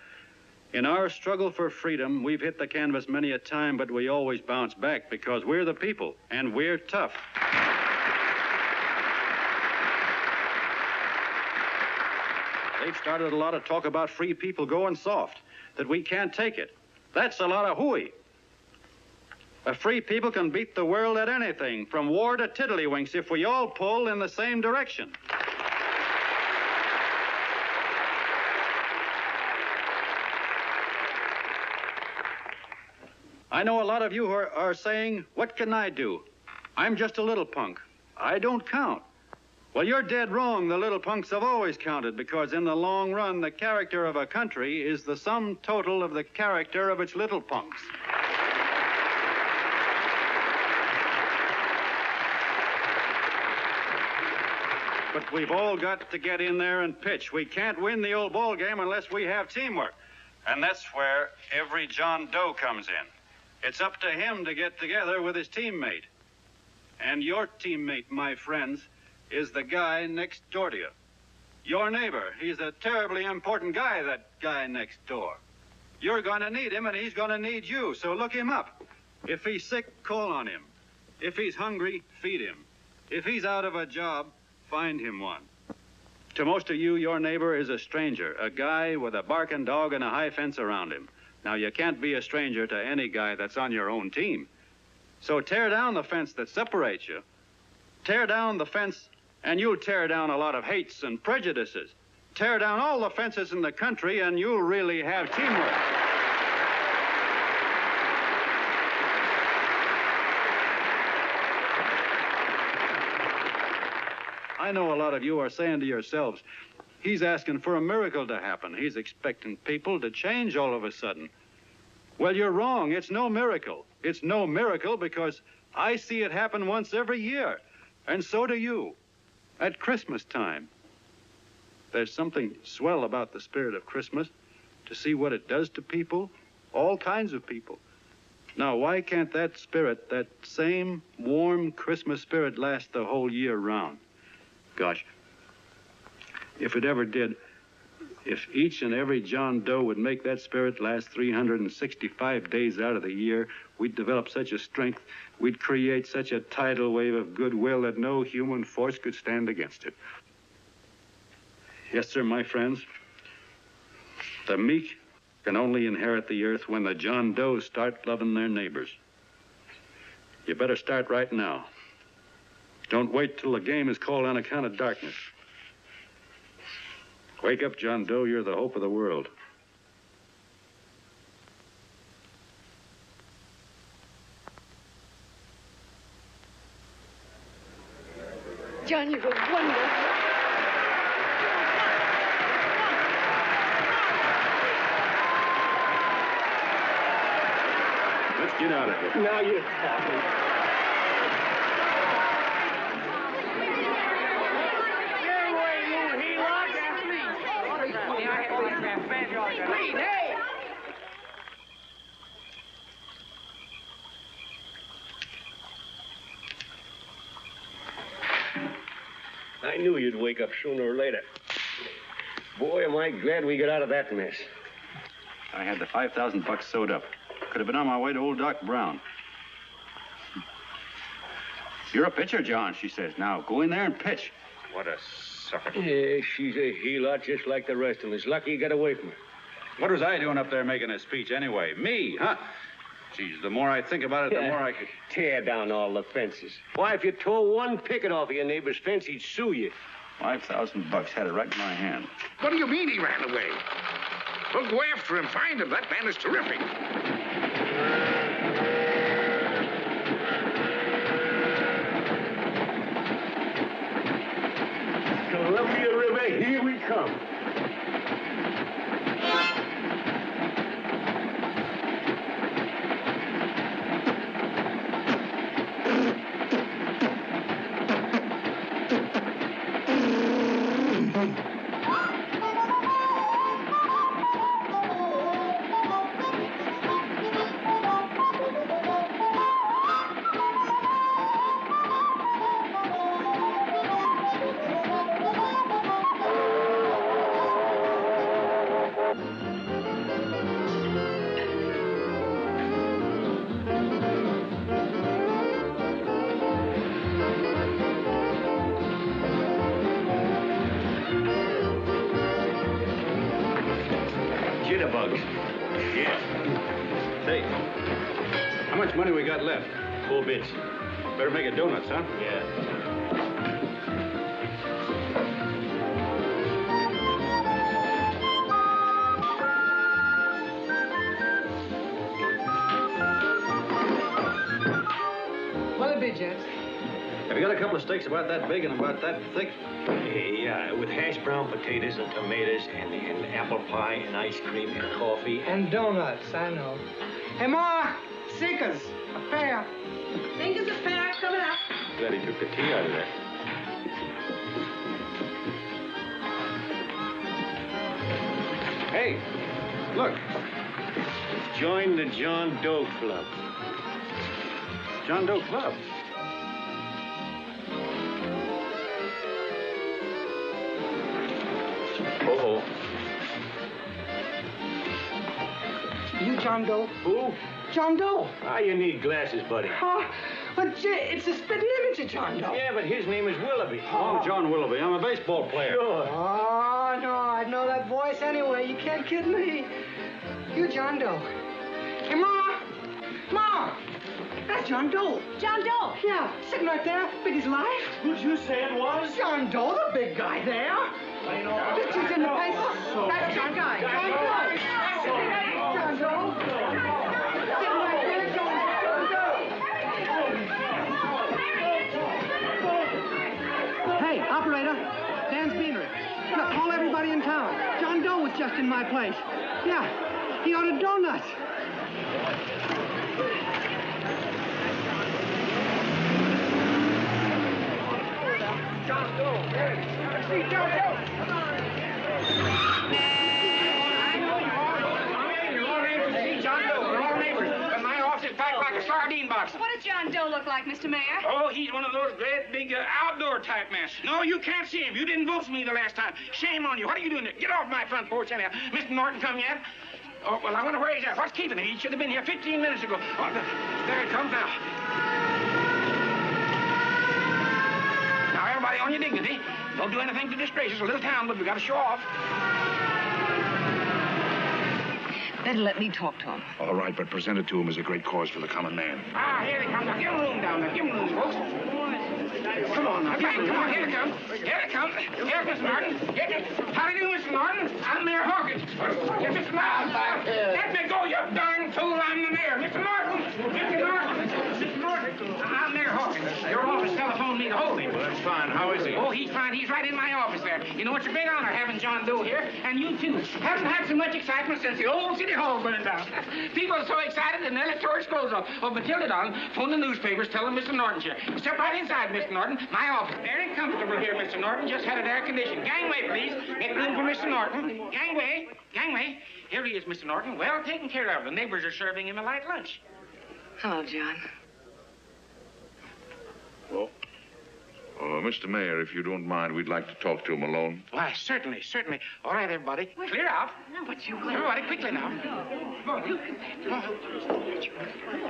In our struggle for freedom, we've hit the canvas many a time, but we always bounce back because we're the people, and we're tough. They've started a lot of talk about free people going soft, that we can't take it. That's a lot of hooey. A free people can beat the world at anything, from war to tiddlywinks, if we all pull in the same direction. I know a lot of you are saying, "What can I do? I'm just a little punk. I don't count." Well, you're dead wrong. The little punks have always counted, because in the long run, the character of a country is the sum total of the character of its little punks. But we've all got to get in there and pitch. We can't win the old ball game unless we have teamwork. And that's where every John Doe comes in. It's up to him to get together with his teammate. And your teammate, my friends, is the guy next door to you. Your neighbor. He's a terribly important guy, that guy next door. You're going to need him, and he's going to need you, so look him up. If he's sick, call on him. If he's hungry, feed him. If he's out of a job, find him one. To most of you, your neighbor is a stranger, a guy with a barking dog and a high fence around him. Now, you can't be a stranger to any guy that's on your own team. So tear down the fence that separates you. Tear down the fence, and you'll tear down a lot of hates and prejudices. Tear down all the fences in the country, and you'll really have teamwork. I know a lot of you are saying to yourselves, he's asking for a miracle to happen. He's expecting people to change all of a sudden. Well, you're wrong. It's no miracle. It's no miracle because I see it happen once every year, and so do you, at Christmas time. There's something swell about the spirit of Christmas, to see what it does to people, all kinds of people. Now, why can't that spirit, that same warm Christmas spirit, last the whole year round? Gosh, if it ever did, if each and every John Doe would make that spirit last 365 days out of the year, we'd develop such a strength, we'd create such a tidal wave of goodwill that no human force could stand against it. Yes, sir, my friends. The meek can only inherit the earth when the John Does start loving their neighbors. You better start right now. Don't wait till the game is called on account of darkness. Wake up, John Doe. You're the hope of the world. John, you were wonderful. Let's get out of here. Now you're talking. I knew you'd wake up sooner or later. Boy, am I glad we got out of that mess. I had the $5,000 sewed up. Could have been on my way to old Doc Brown. You're a pitcher, John, she says. Now, go in there and pitch. What a sucker. Yeah, she's a heel-out just like the rest of us. Lucky you got away from her. What was I doing up there making a speech anyway? Me, huh? Geez, the more I think about it, the more I could... Tear down all the fences. Why, if you tore one picket off of your neighbor's fence, he'd sue you. $5,000 had it right in my hand. What do you mean he ran away? Well, go after him, find him. That man is terrific. Columbia River, here we come. Jitterbugs. Yeah. Say, how much money we got left? 4 bits. Better make it donuts, huh? Yeah. What'll it be, gents? Have you got a couple of steaks about that big and about that thick? Yeah, with hash brown potatoes and tomatoes and apple pie and ice cream and coffee. And donuts, I know. Hey, Ma, Seekers, a pair. Fingers of pear coming up. Glad he took the tea out of that. Hey, look. Join the John Doe Club. John Doe Club. Uh-oh. You John Doe? Who? John Doe. Ah, you need glasses, buddy. Oh, but it's a spitting image of John Doe. Yeah, but his name is Willoughby. Oh, I'm John Willoughby. I'm a baseball player. Sure. Oh, no, I'd know that voice anyway. You can't kid me. You John Doe. Hey, Ma! Ma! That's John Doe. John Doe? Yeah, sitting right there, big as life. Who'd you say it was? John Doe, the big guy there. I know. Pictures in the paper. That's John Doe. John Doe. John Doe. Sitting right there, John Doe. Hey, operator. Dan's Beanery. Look, call everybody in town. John Doe was just in my place. Yeah, he ordered donuts. John Doe. Hey, see John Doe. Come on. I know you all. You're all anxious to see John Doe. We're all neighbors. But my office is packed like a sardine box. What does John Doe look like, Mr. Mayor? Oh, he's one of those great big outdoor type men. No, you can't see him. You didn't vote for me the last time. Shame on you. What are you doing there? Get off my front porch anyhow. Mr. Norton come yet? Oh, well, I wonder where he's at. What's keeping him? He should have been here 15 minutes ago. Oh, there he comes now. Now, everybody on your dignity. Don't do anything to disgrace us. A little town, but we got to show off. Better let me talk to him. All right, but present it to him as a great cause for the common man. Ah, here he comes. Now, give him room down there. Give him room, folks. Come on, now. Come on, here he comes. Here he comes. Here's Mr. Norton. How do you do, Mr. Norton? I'm Mayor Hawkins. Here's Mr. Norton. Let me go, you darn fool. I'm the mayor. Mr. Norton. Mr. Norton. Mr. Norton. I'm Mayor Hawkins. Your office telephoned me to hold him. Well, that's fine. How is he? Oh, he's fine. He's right in my office there. You know, it's a great honor having John Doe here, and you too. Haven't had so much excitement since the old city hall burned down. People are so excited and they'll let torch clothes off. Oh, Matilda, darling, phone the newspapers, tell them Mr. Norton's here. Step right inside, Mr. Norton. My office. Very comfortable here, Mr. Norton. Just had it air conditioned. Gangway, please. Make room for Mr. Norton. Gangway. Gangway. Here he is, Mr. Norton. Well taken care of. The neighbors are serving him a light lunch. Hello, John. Well, Mr. Mayor, if you don't mind, we'd like to talk to him alone. Why, certainly, certainly. All right, everybody. Clear out. No, but you... Everybody, quickly now. Come on. Come on.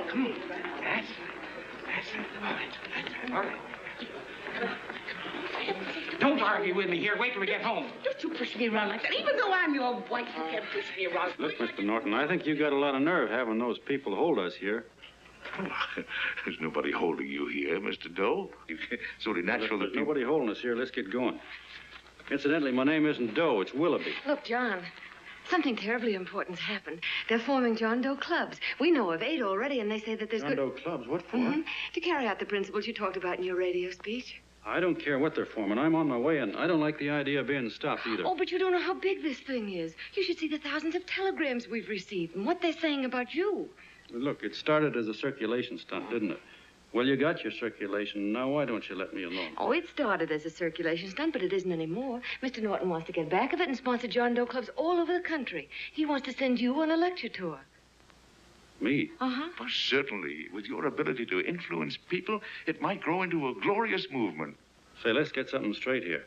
Come on. That's All right. Don't argue with me here. Wait till we get home. Don't you push me around like that. Even though I'm your wife, you can't push me around. Look, Mr. Norton, I think you got a lot of nerve having those people hold us here. There's nobody holding you here, Mr. Doe. It's only natural that There's nobody holding us here. Let's get going. Incidentally, my name isn't Doe. It's Willoughby. Look, John, something terribly important's happened. They're forming John Doe clubs. We know of 8 already, and they say that there's John Doe clubs? What for? To carry out the principles you talked about in your radio speech. I don't care what they're forming. I'm on my way, and I don't like the idea of being stopped either. Oh, but you don't know how big this thing is. You should see the thousands of telegrams we've received and what they're saying about you. Look, it started as a circulation stunt, didn't it? Well, you got your circulation. Now, why don't you let me alone? Oh, it started as a circulation stunt, but it isn't anymore. Mr. Norton wants to get back of it and sponsor John Doe clubs all over the country. He wants to send you on a lecture tour. Me? Uh-huh. Well, certainly. With your ability to influence people, it might grow into a glorious movement. Say, let's get something straight here.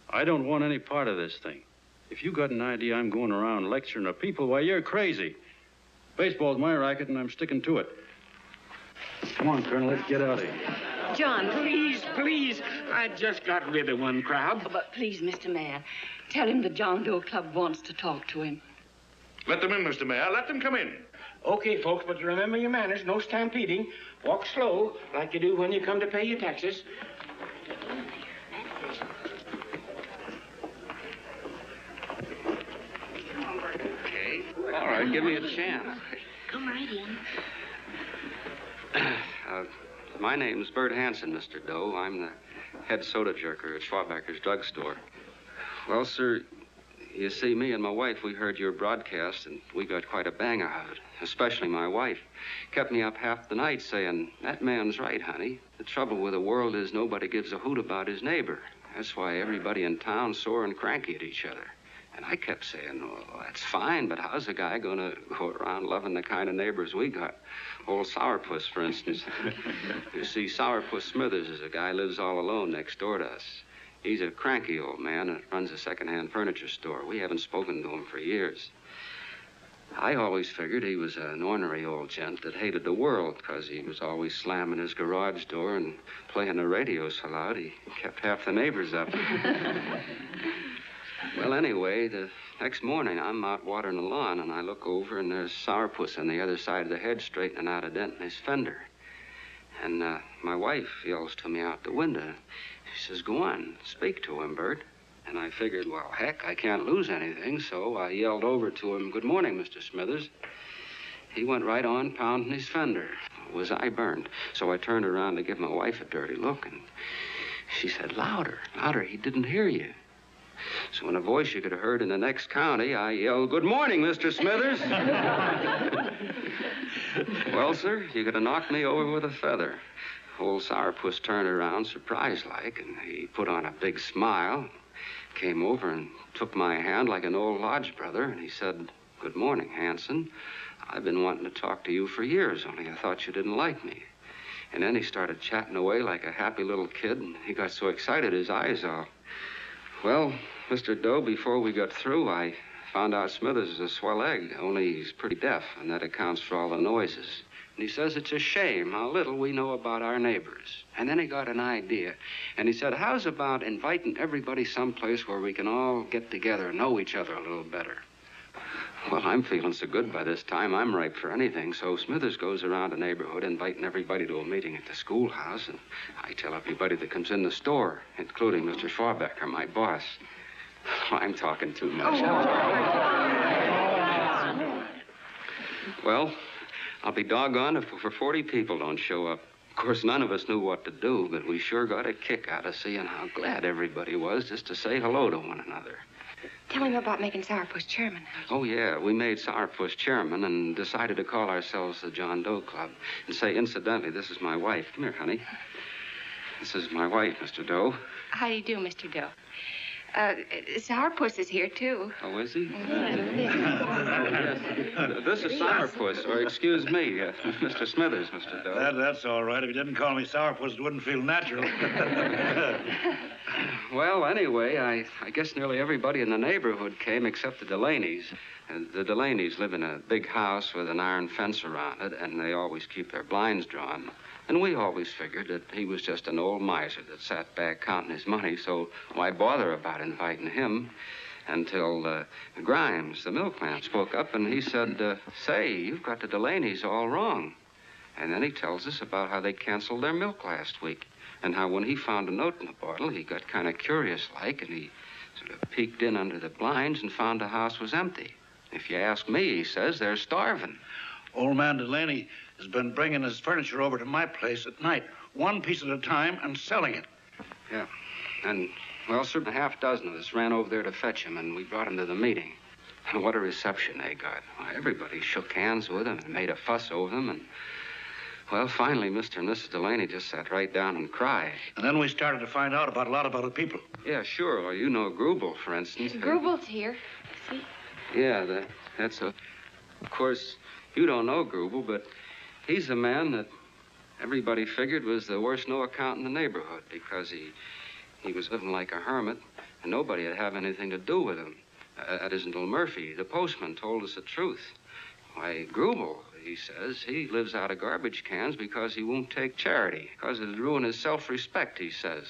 I don't want any part of this thing. If you got an idea I'm going around lecturing the people, why, you're crazy. Baseball's my racket, and I'm sticking to it. Come on, Colonel, let's get out of here. John, Please. I just got rid of one crowd. Oh, but please, Mr. Mayor, tell him the John Doe Club wants to talk to him. Let them in, Mr. Mayor. Let them come in. Okay, folks, but remember your manners. No stampeding. Walk slow, like you do when you come to pay your taxes. Okay. All right, give me a chance. Come right in. My name's Bert Hansen, Mr. Doe. I'm the head soda jerker at Schwabacker's drugstore. Well, sir, you see, me and my wife, we heard your broadcast, and we got quite a bang out of it, especially my wife. Kept me up half the night saying, that man's right, honey. The trouble with the world is nobody gives a hoot about his neighbor. That's why everybody in town's sore and cranky at each other. And I kept saying, well, that's fine, but how's a guy going to go around loving the kind of neighbors we got? Old Sourpuss, for instance. You see, Sourpuss Smithers is a guy who lives all alone next door to us. He's a cranky old man and runs a second-hand furniture store. We haven't spoken to him for years. I always figured he was an ornery old gent that hated the world because he was always slamming his garage door and playing the radio so loud he kept half the neighbors up. Well, anyway, the next morning, I'm out watering the lawn, and I look over, and there's Sourpuss on the other side of the hedge straightening out a dent in his fender. And my wife yells to me out the window. She says, go on, speak to him, Bert. And I figured, well, heck, I can't lose anything, so I yelled over to him, good morning, Mr. Smithers. He went right on pounding his fender. Was I burned? So I turned around to give my wife a dirty look, and she said, louder, he didn't hear you. So in a voice you could have heard in the next county, I yelled, good morning, Mr. Smithers. Well, sir, you could have knocked me over with a feather. Old Sourpuss turned around, surprised-like, and he put on a big smile, came over and took my hand like an old lodge brother, and he said, good morning, Hanson. I've been wanting to talk to you for years, only I thought you didn't like me. And then he started chatting away like a happy little kid, and he got so excited his eyes all... Well, Mr. Doe, before we got through, I found out Smithers is a swell egg, only he's pretty deaf, and that accounts for all the noises. And he says it's a shame how little we know about our neighbors. And then he got an idea, and he said, how's about inviting everybody someplace where we can all get together and know each other a little better? Well, I'm feeling so good by this time, I'm ripe for anything. So Smithers goes around the neighborhood inviting everybody to a meeting at the schoolhouse, and I tell everybody that comes in the store, including Mr. Schwabacker, my boss. I'm talking too much. Well, I'll be doggone if over 40 people don't show up. Of course, none of us knew what to do, but we sure got a kick out of seeing how glad everybody was just to say hello to one another. Tell him about making Sourpuss chairman. Oh, yeah. We made Sourpuss chairman and decided to call ourselves the John Doe Club. And say, incidentally, this is my wife. Come here, honey. This is my wife, Mr. Doe. How do you do, Mr. Doe? Sourpuss is here, too. Oh, is he? Yes. This is Sourpuss, or excuse me, Mr. Smithers, Mr. Doe. That's all right. If you didn't call me Sourpuss, it wouldn't feel natural. Well, anyway, I guess nearly everybody in the neighborhood came except the Delaney's. The Delaney's live in a big house with an iron fence around it, and they always keep their blinds drawn. And we always figured that he was just an old miser that sat back counting his money, so why bother about inviting him? Until Grimes, the milkman, spoke up, and he said, say, you've got the Delaney's all wrong. And then he tells us about how they canceled their milk last week, and how when he found a note in the bottle, he got kind of curious-like, and he sort of peeked in under the blinds and found the house was empty. If you ask me, he says, they're starving. Old man Delaney has been bringing his furniture over to my place at night, one piece at a time, and selling it. Yeah. And, well, sir, a half dozen of us ran over there to fetch him, and we brought him to the meeting. And what a reception they got. Why, everybody shook hands with him and made a fuss over them, and, well, finally, Mr. and Mrs. Delaney just sat right down and cried. And then we started to find out about a lot of other people. Yeah, sure. Well, you know Grubel, for instance. Grubel's here. See? Yeah, that's a... Of course, you don't know Grubel, but he's the man that everybody figured was the worst no-account in the neighborhood because he was living like a hermit, and nobody would have anything to do with him. That isn't until Murphy, the postman, told us the truth. Why, Grubel, he says, he lives out of garbage cans because he won't take charity, because it'd ruin his self-respect, he says.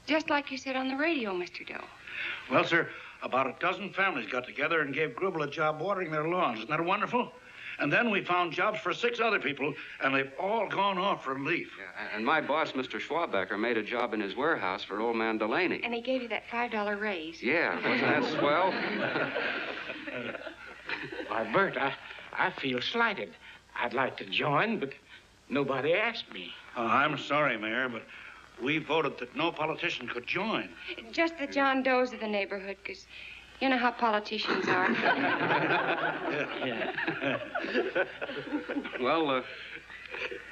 Just like you said on the radio, Mr. Doe. Well, sir, about a dozen families got together and gave Grubel a job watering their lawns. Isn't that wonderful? And then we found jobs for 6 other people, and they've all gone off for relief. Yeah, and my boss, Mr. Schwabecker, made a job in his warehouse for old man Delaney. And he gave you that $5 raise. Yeah, wasn't that swell? Why, Bert, I feel slighted. I'd like to join, but nobody asked me. Oh, I'm sorry, Mayor, but we voted that no politician could join. Just the John Does of the neighborhood, because you know how politicians are. Well,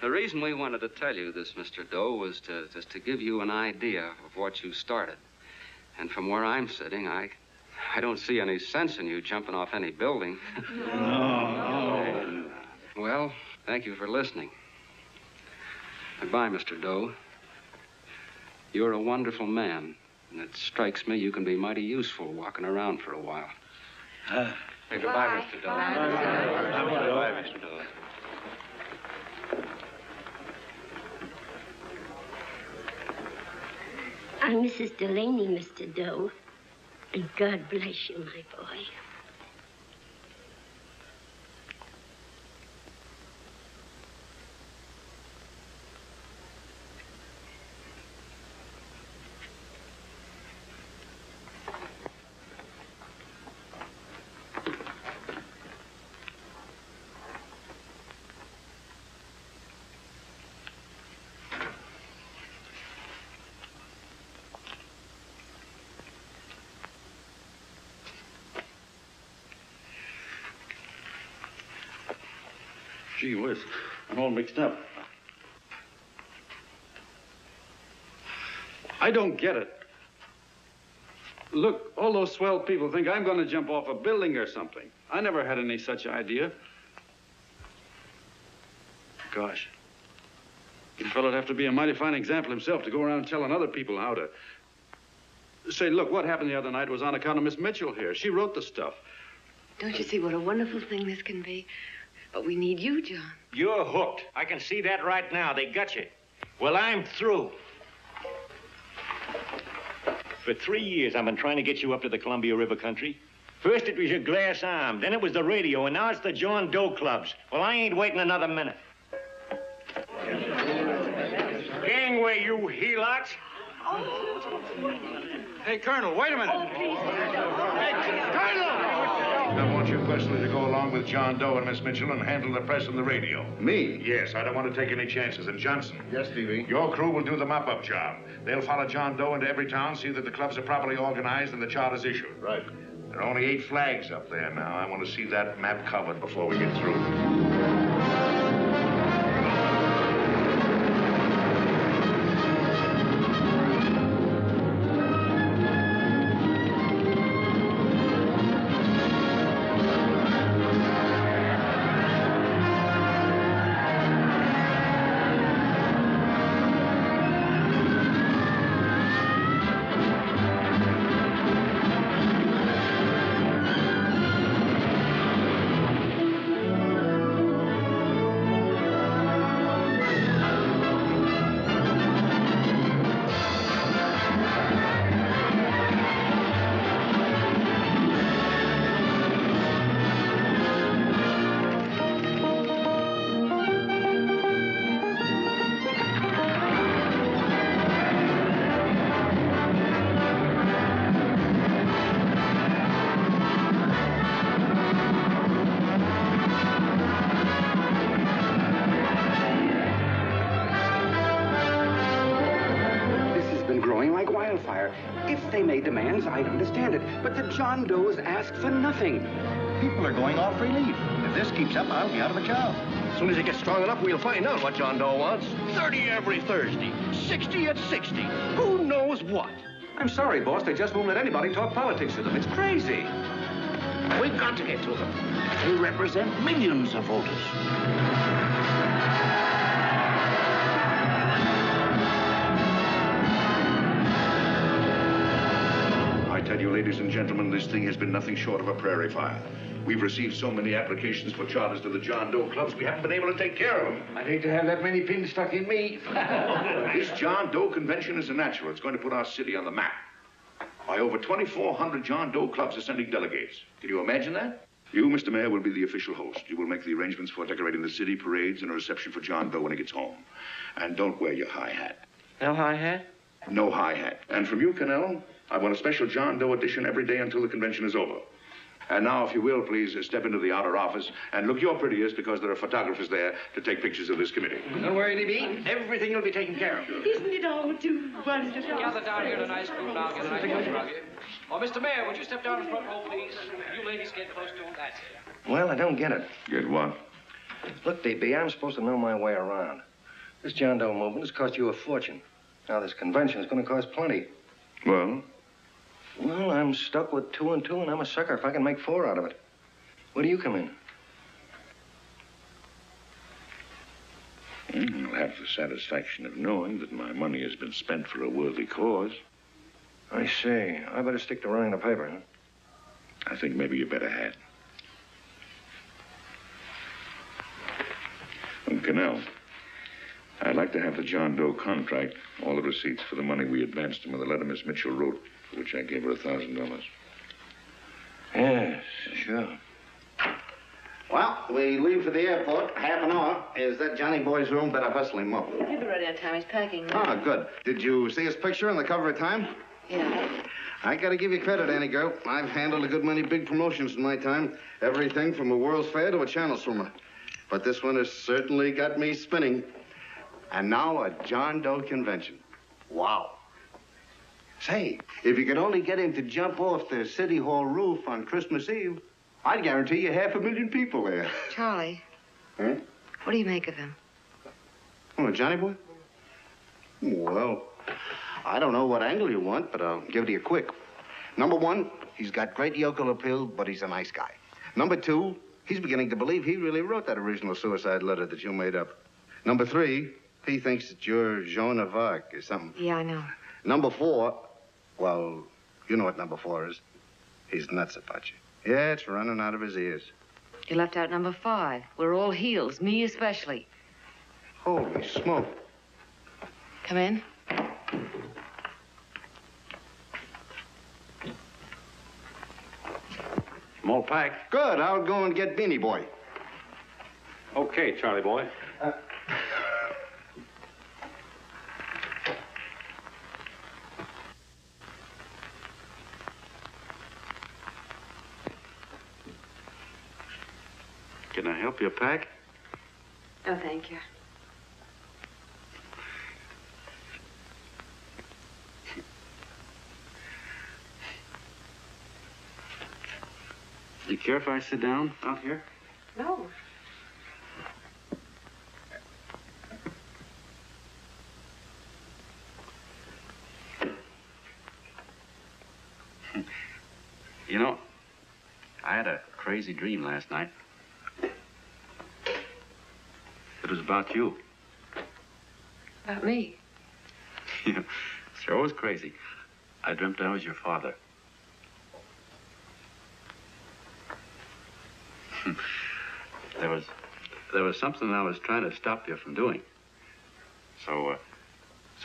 the reason we wanted to tell you this, Mr. Doe, was just to give you an idea of what you started. And from where I'm sitting, I don't see any sense in you jumping off any building. No. Well, thank you for listening. Goodbye, Mr. Doe. You're a wonderful man, and it strikes me you can be mighty useful walking around for a while. Hey, goodbye, Mr. Doe. Goodbye, Mr. Doe. I'm Mrs. Delaney, Mr. Doe, and God bless you, my boy. Gee whiz, I'm all mixed up. I don't get it. Look, all those swell people think I'm going to jump off a building or something. I never had any such idea. Gosh. The fellow'd have to be a mighty fine example himself to go around telling other people how to... Say, look, what happened the other night was on account of Miss Mitchell here. She wrote the stuff. Don't you see what a wonderful thing this can be? But we need you, John. You're hooked. I can see that right now. They got you. Well, I'm through. For 3 years, I've been trying to get you up to the Columbia River country. First, it was your glass arm. Then it was the radio. And now it's the John Doe clubs. Well, I ain't waiting another minute. Gangway, you helots. Hey, Colonel, wait a minute. Oh, please. Hey, Colonel! I want you personally to go along with John Doe and Miss Mitchell and handle the press and the radio. Me? Yes, I don't want to take any chances. And Johnson. Yes, Stevie? Your crew will do the mop-up job. They'll follow John Doe into every town, see that the clubs are properly organized and the charter's issued. Right. There are only 8 flags up there now. I want to see that map covered before we get through. wildfire. If they made demands, I'd understand it. But the John Does ask for nothing. People are going off relief. If this keeps up, I'll be out of a job. As soon as he gets strong enough, we'll find out what John Doe wants. 30 every Thursday. 60 at 60. Who knows what? I'm sorry, boss. They just won't let anybody talk politics to them. It's crazy. We've got to get to them. They represent millions of voters. I tell you, ladies and gentlemen, this thing has been nothing short of a prairie fire. We've received so many applications for charters to the John Doe clubs, we haven't been able to take care of them. I'd hate to have that many pins stuck in me. This John Doe convention is a natural. It's going to put our city on the map. By over 2,400 John Doe clubs are sending delegates. Can you imagine that? You, Mr. Mayor, will be the official host. You will make the arrangements for decorating the city, parades, and a reception for John Doe when he gets home. And don't wear your high hat. No high hat? No high hat. And from you, Cannell, I want a special John Doe edition every day until the convention is over. And now, if you will, please step into the outer office and look your prettiest because there are photographers there to take pictures of this committee. Don't worry, D.B. Everything will be taken care of. Isn't it all too wonderful? Gather down here tonight, school down, get a nice picture of you. Oh, Mr. Mayor, would you step down in front row, please? You ladies get close to him, that's it. Well, I don't get it. Get what? Look, D.B., I'm supposed to know my way around. This John Doe movement has cost you a fortune. Now, this convention is going to cost plenty. Well? Well, I'm stuck with 2 and 2, and I'm a sucker if I can make 4 out of it. Where do you come in? I'll have the satisfaction of knowing that my money has been spent for a worthy cause. I see. I better stick to running the paper, huh? I think maybe you better had. Cannell, I'd like to have the John Doe contract, all the receipts for the money we advanced him, and the letter Miss Mitchell wrote, for which I gave her $1,000. Yes, sure. Well, we leave for the airport. Half an hour. Is that Johnny boy's room? Better hustle him up. He'll be ready on time. He's packing. Ah, good. Did you see his picture on the cover of Time? Yeah. I gotta give you credit, Annie girl. I've handled a good many big promotions in my time. Everything from a World's Fair to a Channel swimmer. But this one has certainly got me spinning. And now a John Doe convention. Wow. Say, if you could only get him to jump off the City Hall roof on Christmas Eve, I'd guarantee you 500,000 people there. Charlie. Huh? What do you make of him? Oh, Johnny boy? Well, I don't know what angle you want, but I'll give it to you quick. Number 1, he's got great yokel appeal, but he's a nice guy. Number 2, he's beginning to believe he really wrote that original suicide letter that you made up. Number 3, he thinks that you're Joan of Arc or something. Yeah, I know. Number 4, well, you know what number 4 is. He's nuts about you. Yeah, it's running out of his ears. You left out number 5. We're all heels, me especially. Holy smoke. Come in. I'm all packed. Good. I'll go and get Beanie Boy. Okay, Charlie boy. Can I help you pack? Oh, thank you. Do you care if I sit down out here? No. You know, I had a crazy dream last night. It was about you. About me? Yeah, sure was crazy. I dreamt I was your father. There was something I was trying to stop you from doing. So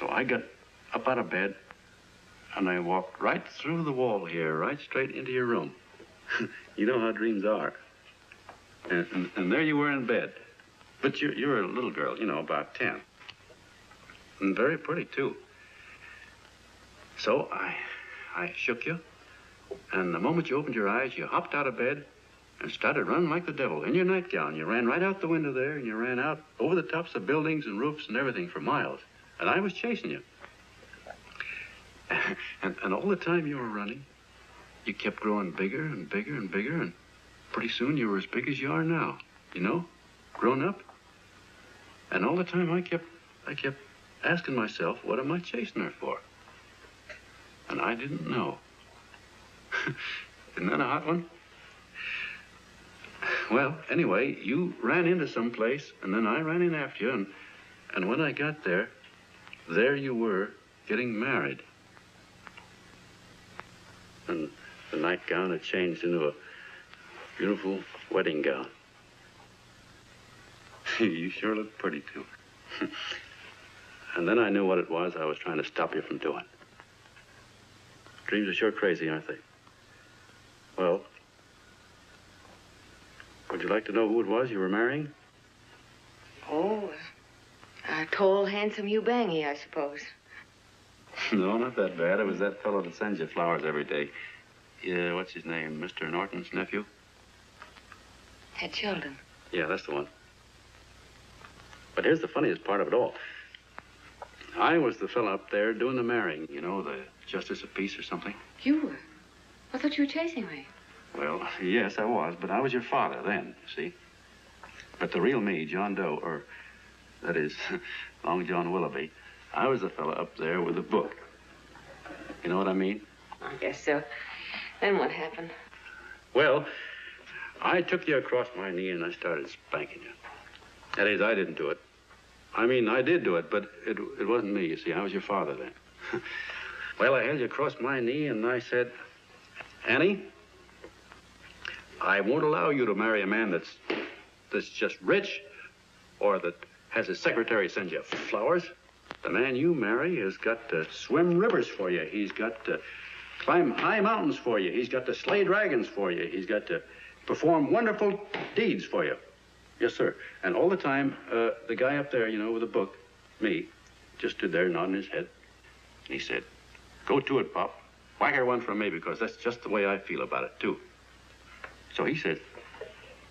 I got up out of bed and I walked right through the wall here, right straight into your room. You know how dreams are. And there you were in bed. But you're a little girl, you know, about 10. And very pretty, too. So I shook you. And the moment you opened your eyes, you hopped out of bed and started running like the devil in your nightgown. You ran right out the window there, and you ran out over the tops of buildings and roofs and everything for miles. And I was chasing you. And all the time you were running, you kept growing bigger and bigger and bigger, and pretty soon you were as big as you are now, you know, grown up. And all the time I kept asking myself, what am I chasing her for? And I didn't know. Isn't that a hot one? Well, anyway, you ran into some place, and then I ran in after you, and when I got there, there you were, getting married. And the nightgown had changed into a beautiful wedding gown. You sure look pretty, too. And then I knew what it was I was trying to stop you from doing. Dreams are sure crazy, aren't they? Well, would you like to know who it was you were marrying? Oh, a tall, handsome Ubangi, I suppose. No, not that bad. It was that fellow that sends you flowers every day. Yeah, what's his name? Mr. Norton's nephew? Ted Sheldon. Yeah, that's the one. But here's the funniest part of it all. I was the fellow up there doing the marrying, you know, the justice of peace or something. You were? I thought you were chasing me. Well, yes, I was, but I was your father then, see? But the real me, John Doe, or that is, Long John Willoughby, I was the fellow up there with the book. You know what I mean? I guess so. Then what happened? Well, I took you across my knee and I started spanking you. That is, I didn't do it. I mean, I did do it, but it wasn't me, you see. I was your father then. Well, I held you across my knee and I said, Annie, I won't allow you to marry a man that's just rich or that has his secretary send you flowers. The man you marry has got to swim rivers for you. He's got to climb high mountains for you. He's got to slay dragons for you. He's got to perform wonderful deeds for you. Yes, sir. And all the time, the guy up there, you know, with the book, me, just stood there nodding his head. And he said, go to it, Pop. Whack her one from me, because that's just the way I feel about it, too. So he said,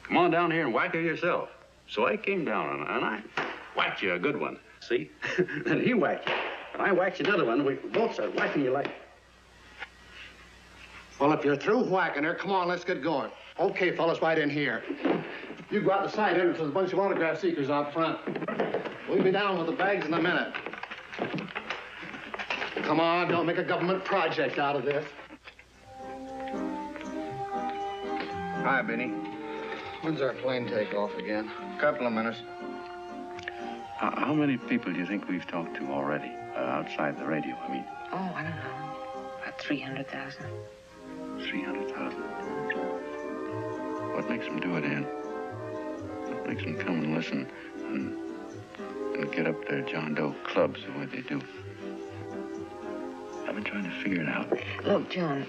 come on down here and whack her yourself. So I came down and I whacked you a good one, see? Then he whacked you, and I whacked you another one. We both started whacking you like... Well, if you're through whacking her, come on, let's get going. Okay, fellas, right in here. You go out the side entrance. There's a bunch of autograph seekers out front. We'll be down with the bags in a minute. Come on, don't make a government project out of this. Hi, Benny. When's our plane take off again? Couple of minutes. How many people do you think we've talked to already? Outside the radio, I mean. Oh, I don't know. About 300,000. 300,000. What makes them do it, Ann? What makes them come and listen and get up their John Doe clubs the way they do? I've been trying to figure it out. Look, John,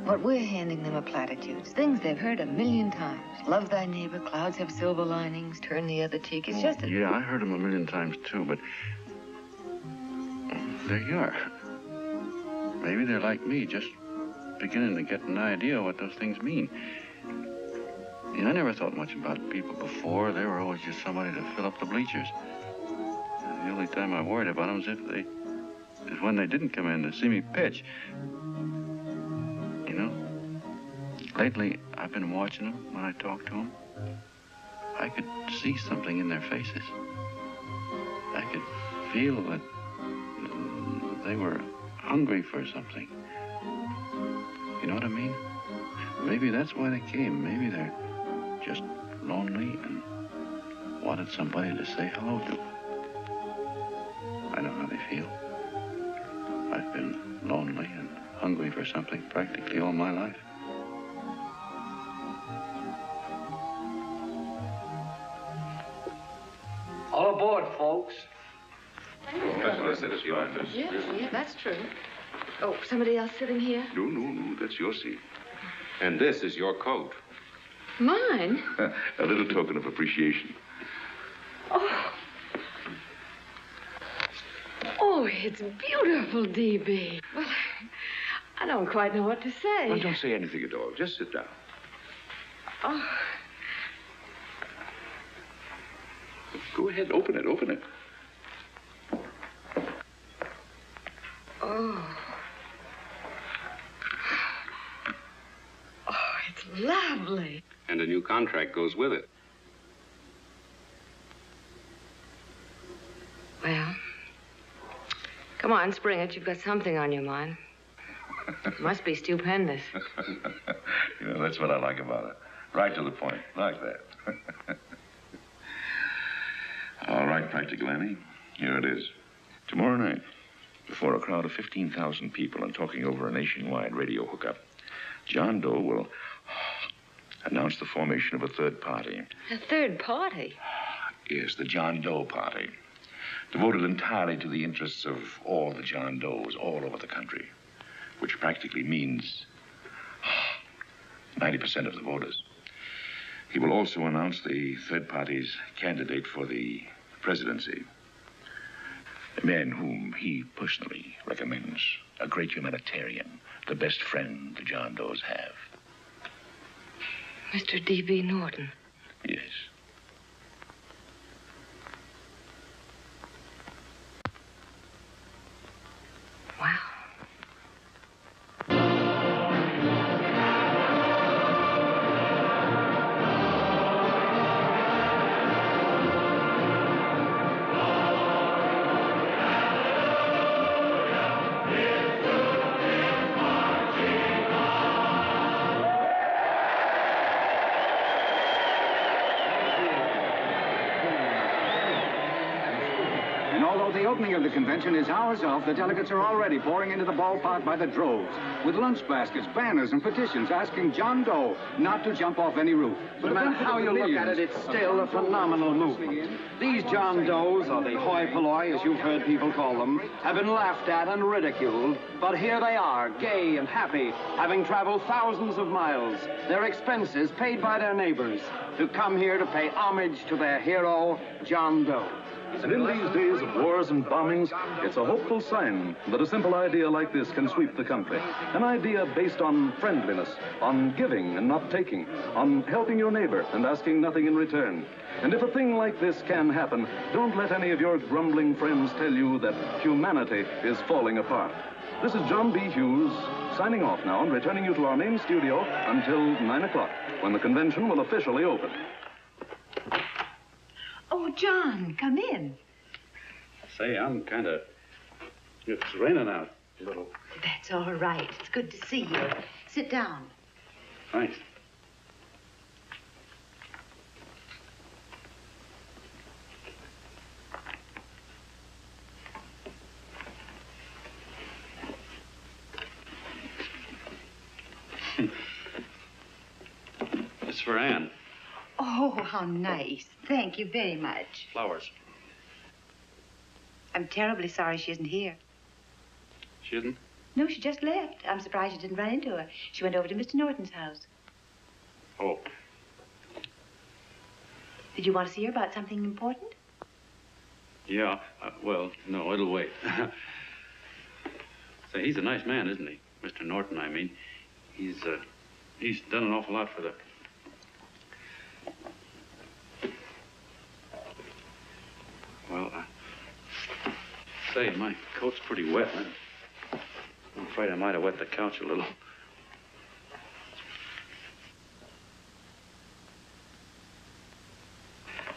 what we're handing them are platitudes. Things they've heard 1,000,000 times. Love thy neighbor, clouds have silver linings, turn the other cheek. It's just a... Yeah, I heard them 1,000,000 times, too, but... there you are. Maybe they're like me, just beginning to get an idea what those things mean. Yeah, I never thought much about people before. They were always just somebody to fill up the bleachers. The only time I worried about them is when they didn't come in to see me pitch. You know, lately I've been watching them when I talk to them. I could see something in their faces. I could feel that they were hungry for something. You know what I mean? Maybe that's why they came. Maybe they're just lonely and wanted somebody to say hello to. I know how they feel. I've been lonely and hungry for something practically all my life. All aboard, folks. Yeah, that's true. Oh, somebody else sitting here? No, that's your seat. And this is your coat. Mine? A little token of appreciation. Oh, it's beautiful, D.B. Well, I don't quite know what to say. Well, don't say anything at all. Just sit down. Oh. Go ahead, open it. Oh. contract goes with it. Well, come on, spring it. You've got something on your mind. It must be stupendous. You know, that's what I like about it. Right to the point, like that. All right, Practical Annie, here it is. Tomorrow night, before a crowd of 15,000 people and talking over a nationwide radio hookup, John Doe will announce the formation of a third party. A third party? Yes, the John Doe Party. Devoted entirely to the interests of all the John Does all over the country, which practically means 90% of the voters. He will also announce the third party's candidate for the presidency. A man whom he personally recommends, a great humanitarian, the best friend the John Does have. Mr. D.B. Norton. Yes. Wow. And although the opening of the convention is hours off, the delegates are already pouring into the ballpark by the droves, with lunch baskets, banners, and petitions asking John Doe not to jump off any roof. No matter how you look at it, it's still a phenomenal movement. These John Does, or the hoi polloi, as you've heard people call them, have been laughed at and ridiculed, but here they are, gay and happy, having traveled thousands of miles, their expenses paid by their neighbors, to come here to pay homage to their hero, John Doe. And in these days of wars and bombings, it's a hopeful sign that a simple idea like this can sweep the country. An idea based on friendliness, on giving and not taking, on helping your neighbor and asking nothing in return. And if a thing like this can happen, don't let any of your grumbling friends tell you that humanity is falling apart. This is John B. Hughes, signing off now and returning you to our main studio until 9 o'clock, when the convention will officially open. Oh, John, come in. Say, I'm kind of... It's raining out a little. That's all right. It's good to see you. Sit down. Thanks. It's for Anne. Oh, how nice. Thank you very much. Flowers. I'm terribly sorry she isn't here. She isn't? No, she just left. I'm surprised you didn't run into her. She went over to Mr. Norton's house. Oh. Did you want to see her about something important? Yeah. Well, no, it'll wait. Say, he's a nice man, isn't he? Mr. Norton, I mean. He's done an awful lot for the... Well, say, my coat's pretty wet. I'm afraid I might have wet the couch a little.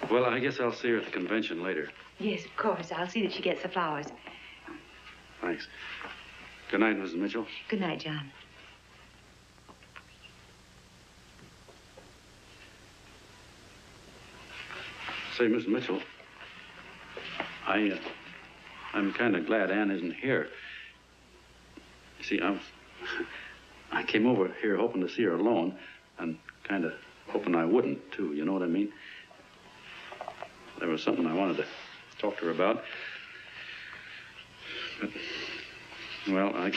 Well, I guess I'll see her at the convention later. Yes, of course. I'll see that she gets the flowers. Thanks. Good night, Mrs. Mitchell. Good night, John. Say, Miss Mitchell, I'm kind of glad Anne isn't here. You see, I came over here hoping to see her alone, and kind of hoping I wouldn't, too. You know what I mean? There was something I wanted to talk to her about. But, well,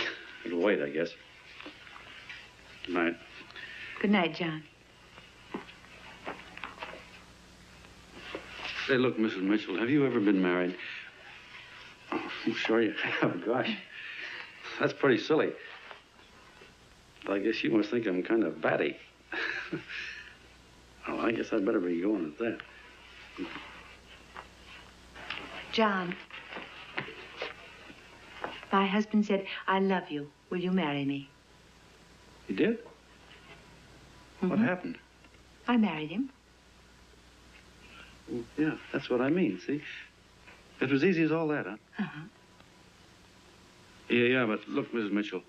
it'll wait, I guess. Good night. Good night, John. Say, look, Mrs. Mitchell, have you ever been married? Oh, I'm sure you have. Gosh, that's pretty silly. But I guess you must think I'm kind of batty. Well, I guess I'd better be going at that. John, my husband said, I love you. Will you marry me? You did? What happened? I married him. Well, yeah, that's what I mean, see? It was easy as all that, huh? Uh-huh. Yeah, but look, Mrs. Mitchell.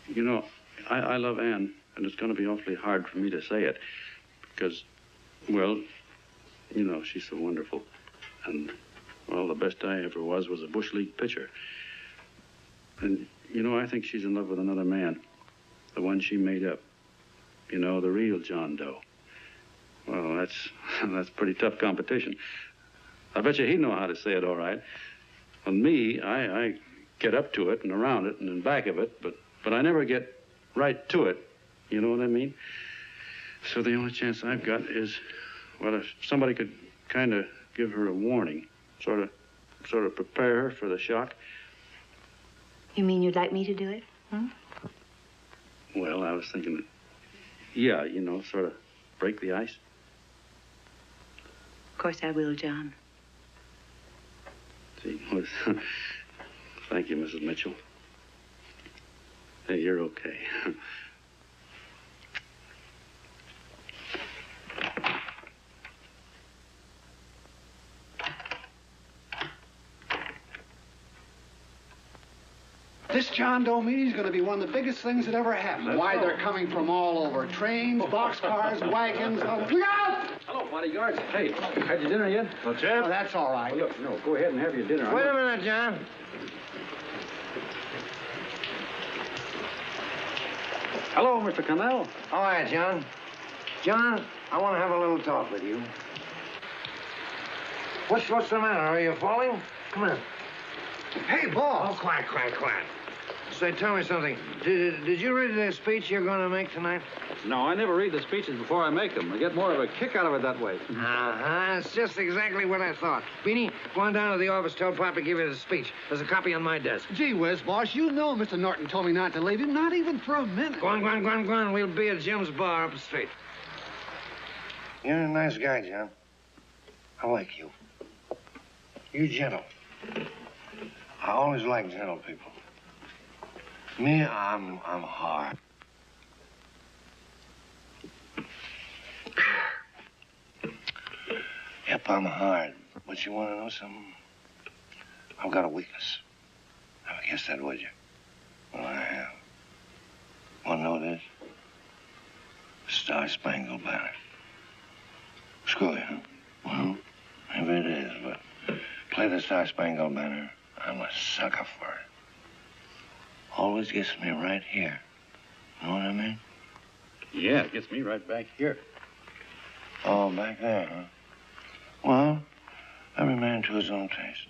You know, I love Anne, and it's going to be awfully hard for me to say it. Because, well, you know, she's so wonderful. And, well, the best I ever was a Bush League pitcher. And, you know, I think she's in love with another man. The one she made up. You know, the real John Doe. Well, that's pretty tough competition. I bet you he'd know how to say it all right. On me, I get up to it and around it and in back of it, but I never get right to it. You know what I mean? So the only chance I've got is, well, if somebody could kind of give her a warning, sort of prepare her for the shock. You mean you'd like me to do it? Hmm? Well, I was thinking, yeah, you know, sort of break the ice. Of course I will, John. See, well, thank you, Mrs. Mitchell. Hey, you're okay. This John Doe meeting is going to be one of the biggest things that ever happened. Why, they're coming from all over. Trains, boxcars, wagons. Look out! Hello, bodyguards. Hey, had your dinner yet? Well, Jeff? Oh, that's all right. Well, look, no, go ahead and have your dinner. Wait a minute, John. Hello, Mr. Connell. All right, John. John, I want to have a little talk with you. What's the matter? Are you falling? Come on. Hey, boss. Oh, quiet. Say, tell me something. Did you read the speech you're going to make tonight? No, I never read the speeches before I make them. I get more of a kick out of it that way. Uh-huh. It's just exactly what I thought. Beanie, go on down to the office, tell Pop to give you the speech. There's a copy on my desk. Gee whiz, boss, you know Mr. Norton told me not to leave him, not even for a minute. Go on. We'll be at Jim's bar up the street. You're a nice guy, John. I like you. You're gentle. I always like gentle people. Me, I'm hard. Yep, I'm hard. But you want to know something? I've got a weakness. Never guessed that, would you? Well, I have. Want to know what it is? Star-Spangled Banner. Screw you, huh? Well, maybe it is, but play the Star-Spangled Banner. I'm a sucker for it. Always gets me right here. Know what I mean? Yeah, it gets me right back here. Oh, back there, huh? Well, every man to his own taste.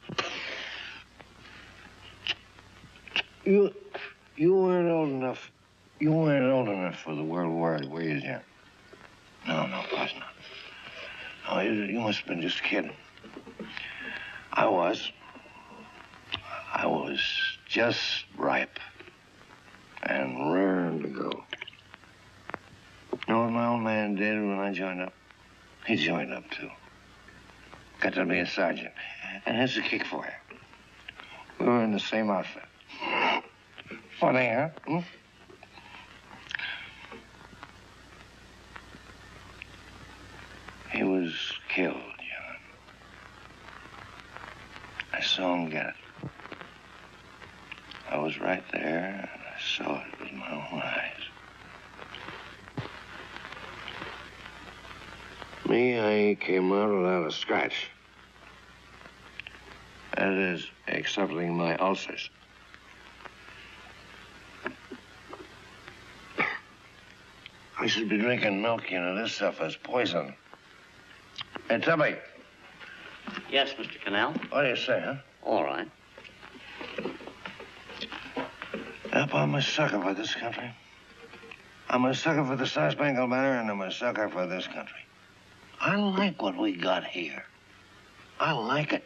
You weren't old enough. You weren't old enough for the World War, were you, Jim? No, of course not. Oh, you must have been just kidding. I was just ripe and raring to go. You know what my old man did when I joined up? He joined up, too. Got to be a sergeant. And here's a kick for you. We were in the same outfit. Funny, huh? Hmm? He was killed, John. I saw him get it. I was right there, and I saw it with my own eyes. Me, I came out without a scratch. That is, excepting my ulcers. I should be drinking milk, you know. This stuff is poison. Hey, Tubby. Yes, Mr. Connell? What do you say, huh? All right. Yep, I'm a sucker for this country. I'm a sucker for the Star-Spangled Banner, and I'm a sucker for this country. I like what we got here. I like it.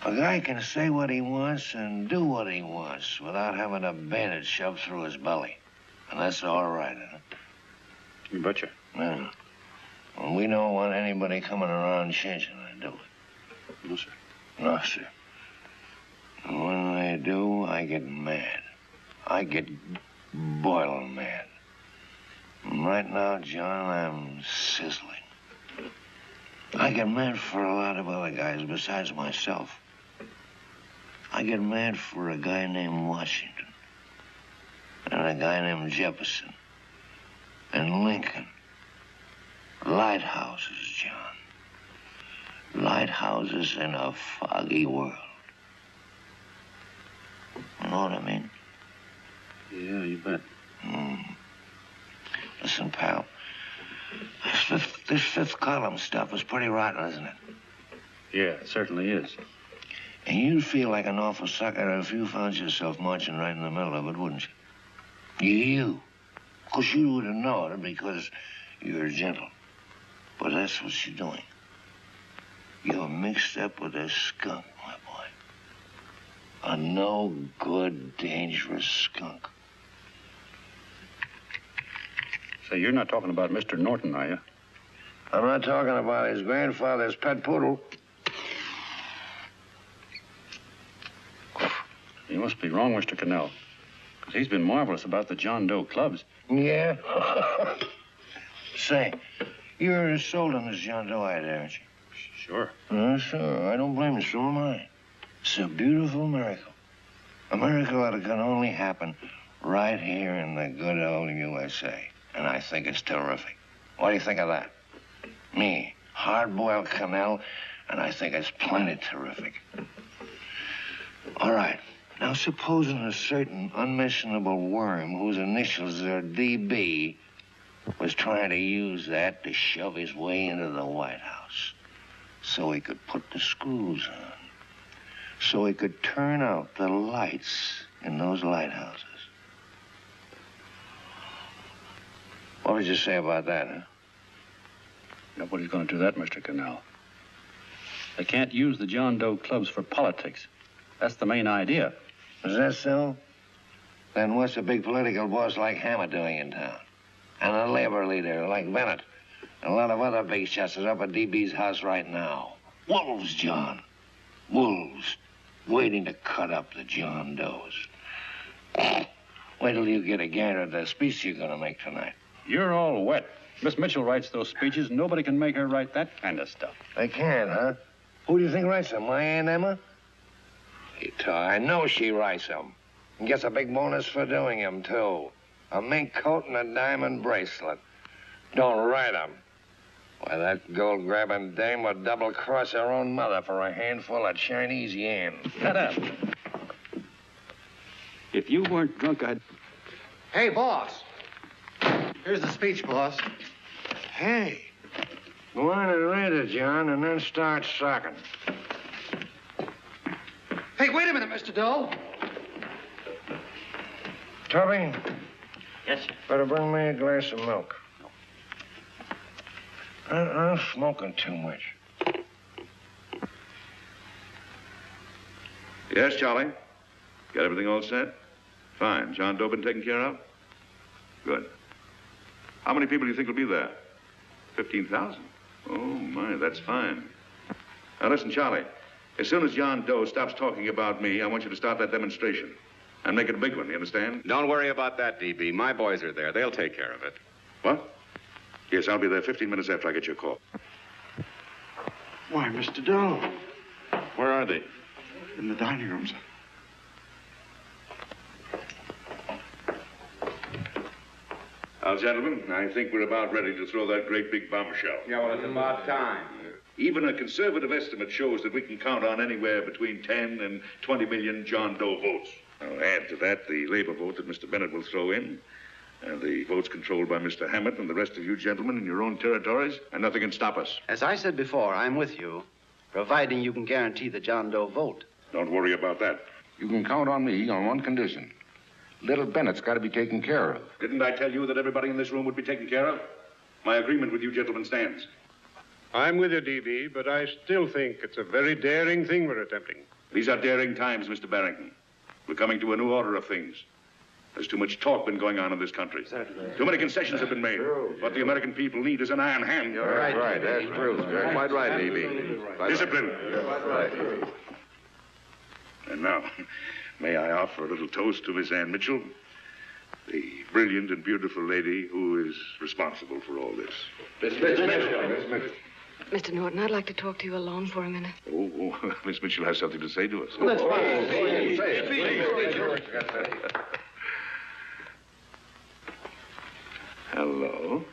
A guy can say what he wants and do what he wants without having a bayonet shoved through his belly. And that's all right, isn't it? You betcha. Yeah. Well, we don't want anybody coming around changing it, do we? No, sir. No, sir. And when they do, I get mad. I get boiling mad. Right now, John, I'm sizzling. I get mad for a lot of other guys besides myself. I get mad for a guy named Washington, and a guy named Jefferson, and Lincoln. Lighthouses, John. Lighthouses in a foggy world. You know what I mean? Yeah, you bet. Listen, pal. This fifth column stuff is pretty rotten, isn't it? Yeah, it certainly is. And you'd feel like an awful sucker if you found yourself marching right in the middle of it, wouldn't you? You. Of course, you wouldn't know it because you're gentle. But that's what you're doing. You're mixed up with a skunk, my boy. A no-good, dangerous skunk. Say, you're not talking about Mr. Norton, are you? I'm not talking about his grandfather's pet poodle. You must be wrong, Mr. Cannell. Because he's been marvelous about the John Doe clubs. Yeah? Say, you're sold on this John Doe idea, aren't you? Sure. Sure. I don't blame you. So am I. It's a beautiful miracle. A miracle that can only happen right here in the good old USA. And I think it's terrific. What do you think of that? Me, hard-boiled Cannell, and I think it's plenty terrific. All right. Now, supposing a certain unmentionable worm whose initials are DB was trying to use that to shove his way into the White House so he could put the screws on, so he could turn out the lights in those lighthouses. What would you say about that, huh? Nobody's going to do that, Mr. Cannell. They can't use the John Doe clubs for politics. That's the main idea. Is that so? Then what's a big political boss like Hammett doing in town? And a labor leader like Bennett? And a lot of other big shots are up at DB's house right now. Wolves, John. Wolves. Waiting to cut up the John Does. Wait till you get a gander at the speech you're going to make tonight. You're all wet. Miss Mitchell writes those speeches. Nobody can make her write that kind of stuff. They can't, huh? Who do you think writes them? My Aunt Emma? I know she writes them. And gets a big bonus for doing them, too. A mink coat and a diamond bracelet. Don't write them. Why, that gold-grabbing dame would double-cross her own mother for a handful of Chinese yen. Shut up. If you weren't drunk, I'd... Hey, boss. Here's the speech, boss. Hey. Go on and read it, John, and then start sucking. Hey, wait a minute, Mr. Doe. Tubby? Yes, sir. Better bring me a glass of milk. I'm smoking too much. Yes, Charlie? Got everything all set? Fine. John Doe been taken care of? Good. How many people do you think will be there? 15,000? Oh, my, that's fine. Now, listen, Charlie. As soon as John Doe stops talking about me, I want you to start that demonstration. And make it a big one, you understand? Don't worry about that, DB. My boys are there. They'll take care of it. What? Yes, I'll be there 15 minutes after I get your call. Why, Mr. Doe. Where are they? In the dining room, sir. Now, gentlemen, I think we're about ready to throw that great big bombshell. Yeah, well, it's about time. Even a conservative estimate shows that we can count on anywhere between 10 and 20 million John Doe votes. I'll add to that the labor vote that Mr. Bennett will throw in, and the votes controlled by Mr. Hammett and the rest of you gentlemen in your own territories, and nothing can stop us. As I said before, I'm with you, providing you can guarantee the John Doe vote. Don't worry about that. You can count on me on one condition. Little Bennett's got to be taken care of. Didn't I tell you that everybody in this room would be taken care of? My agreement with you gentlemen stands. I'm with you, D.B., but I still think it's a very daring thing we're attempting. These are daring times, Mr. Barrington. We're coming to a new order of things. There's too much talk been going on in this country. Certainly. Too many concessions have been made. True. What the American people need is an iron hand. You're right. That's true. You're quite right, D.B. Discipline. Right. And now, may I offer a little toast to Miss Ann Mitchell? The brilliant and beautiful lady who is responsible for all this. Miss Mr. Norton, I'd like to talk to you alone for a minute. Oh, Miss Mitchell has something to say to us. That's fine. Hello.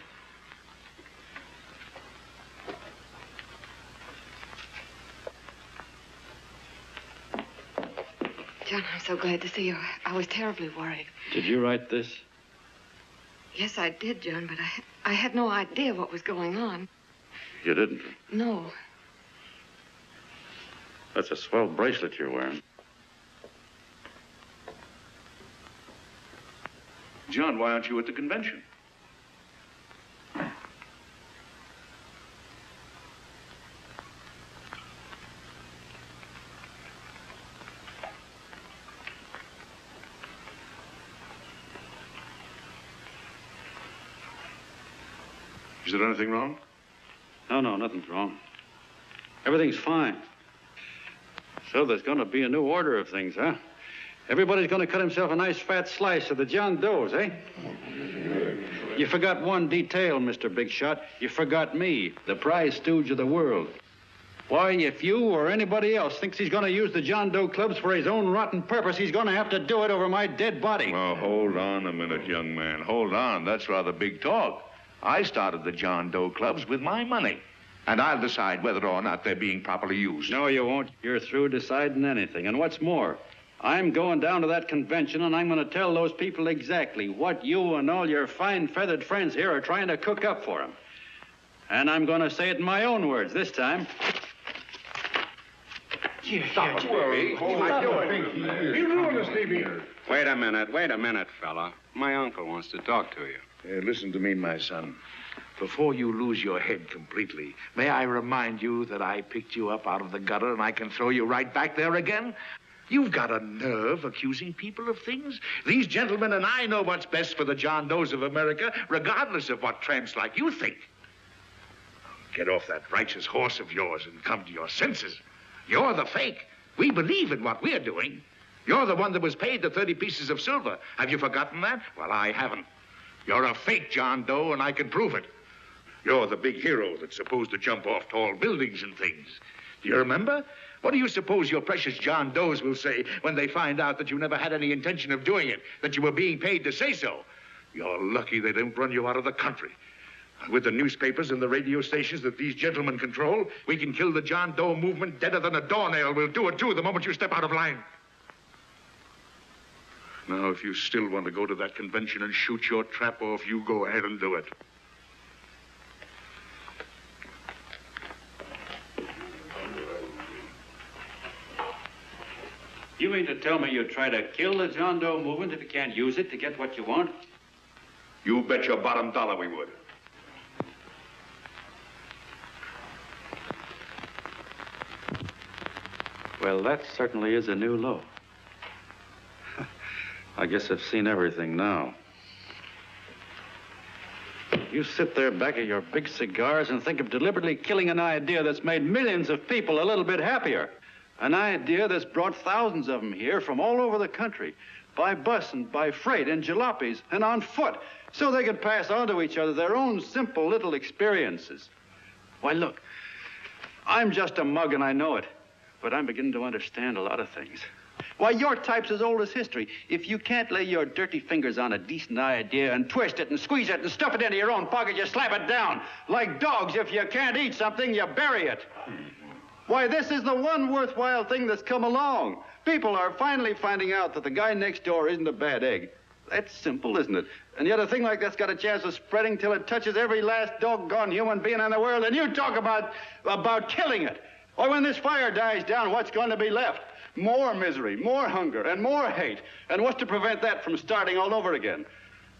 John, I'm so glad to see you. I was terribly worried. Did you write this? Yes, I did, John, but I had no idea what was going on. You didn't? No. That's a swell bracelet you're wearing. John, why aren't you at the convention? Is there anything wrong? No, nothing's wrong. Everything's fine. So there's going to be a new order of things, huh? Everybody's going to cut himself a nice fat slice of the John Does, eh? You forgot one detail, Mr. Big Shot. You forgot me, the prize stooge of the world. Why, if you or anybody else thinks he's going to use the John Doe clubs for his own rotten purpose, he's going to have to do it over my dead body. Oh, hold on a minute, young man. Hold on. That's rather big talk. I started the John Doe clubs with my money. And I'll decide whether or not they're being properly used. No, you won't. You're through deciding anything. And what's more, I'm going down to that convention, and I'm going to tell those people exactly what you and all your fine-feathered friends here are trying to cook up for them. And I'm going to say it in my own words this time. Stop it, You ruined us, D.B. Wait a minute, fella. My uncle wants to talk to you. Listen to me, my son. Before you lose your head completely, may I remind you that I picked you up out of the gutter and I can throw you right back there again? You've got a nerve accusing people of things. These gentlemen and I know what's best for the John Does of America, regardless of what tramps like you think. Get off that righteous horse of yours and come to your senses. You're the fake. We believe in what we're doing. You're the one that was paid the 30 pieces of silver. Have you forgotten that? Well, I haven't. You're a fake John Doe, and I can prove it. You're the big hero that's supposed to jump off tall buildings and things. Do you remember? What do you suppose your precious John Does will say when they find out that you never had any intention of doing it, that you were being paid to say so? You're lucky they don't run you out of the country. With the newspapers and the radio stations that these gentlemen control, we can kill the John Doe movement deader than a doornail. We'll do it, too, the moment you step out of line. Now, if you still want to go to that convention and shoot your trap off, you go ahead and do it. You mean to tell me you'd try to kill the John Doe movement if you can't use it to get what you want? You bet your bottom dollar we would. Well, that certainly is a new low. I guess I've seen everything now. You sit there back of your big cigars and think of deliberately killing an idea that's made millions of people a little bit happier. An idea that's brought thousands of them here from all over the country, by bus and by freight and jalopies and on foot, so they could pass on to each other their own simple little experiences. Why, look, I'm just a mug and I know it, but I'm beginning to understand a lot of things. Why, your type's as old as history. If you can't lay your dirty fingers on a decent idea and twist it and squeeze it and stuff it into your own pocket, you slap it down. Like dogs, if you can't eat something, you bury it. Why, this is the one worthwhile thing that's come along. People are finally finding out that the guy next door isn't a bad egg. That's simple, isn't it? And yet a thing like that's got a chance of spreading till it touches every last doggone human being in the world, and you talk about killing it. Why, when this fire dies down, what's going to be left? More misery, more hunger, and more hate. And what's to prevent that from starting all over again?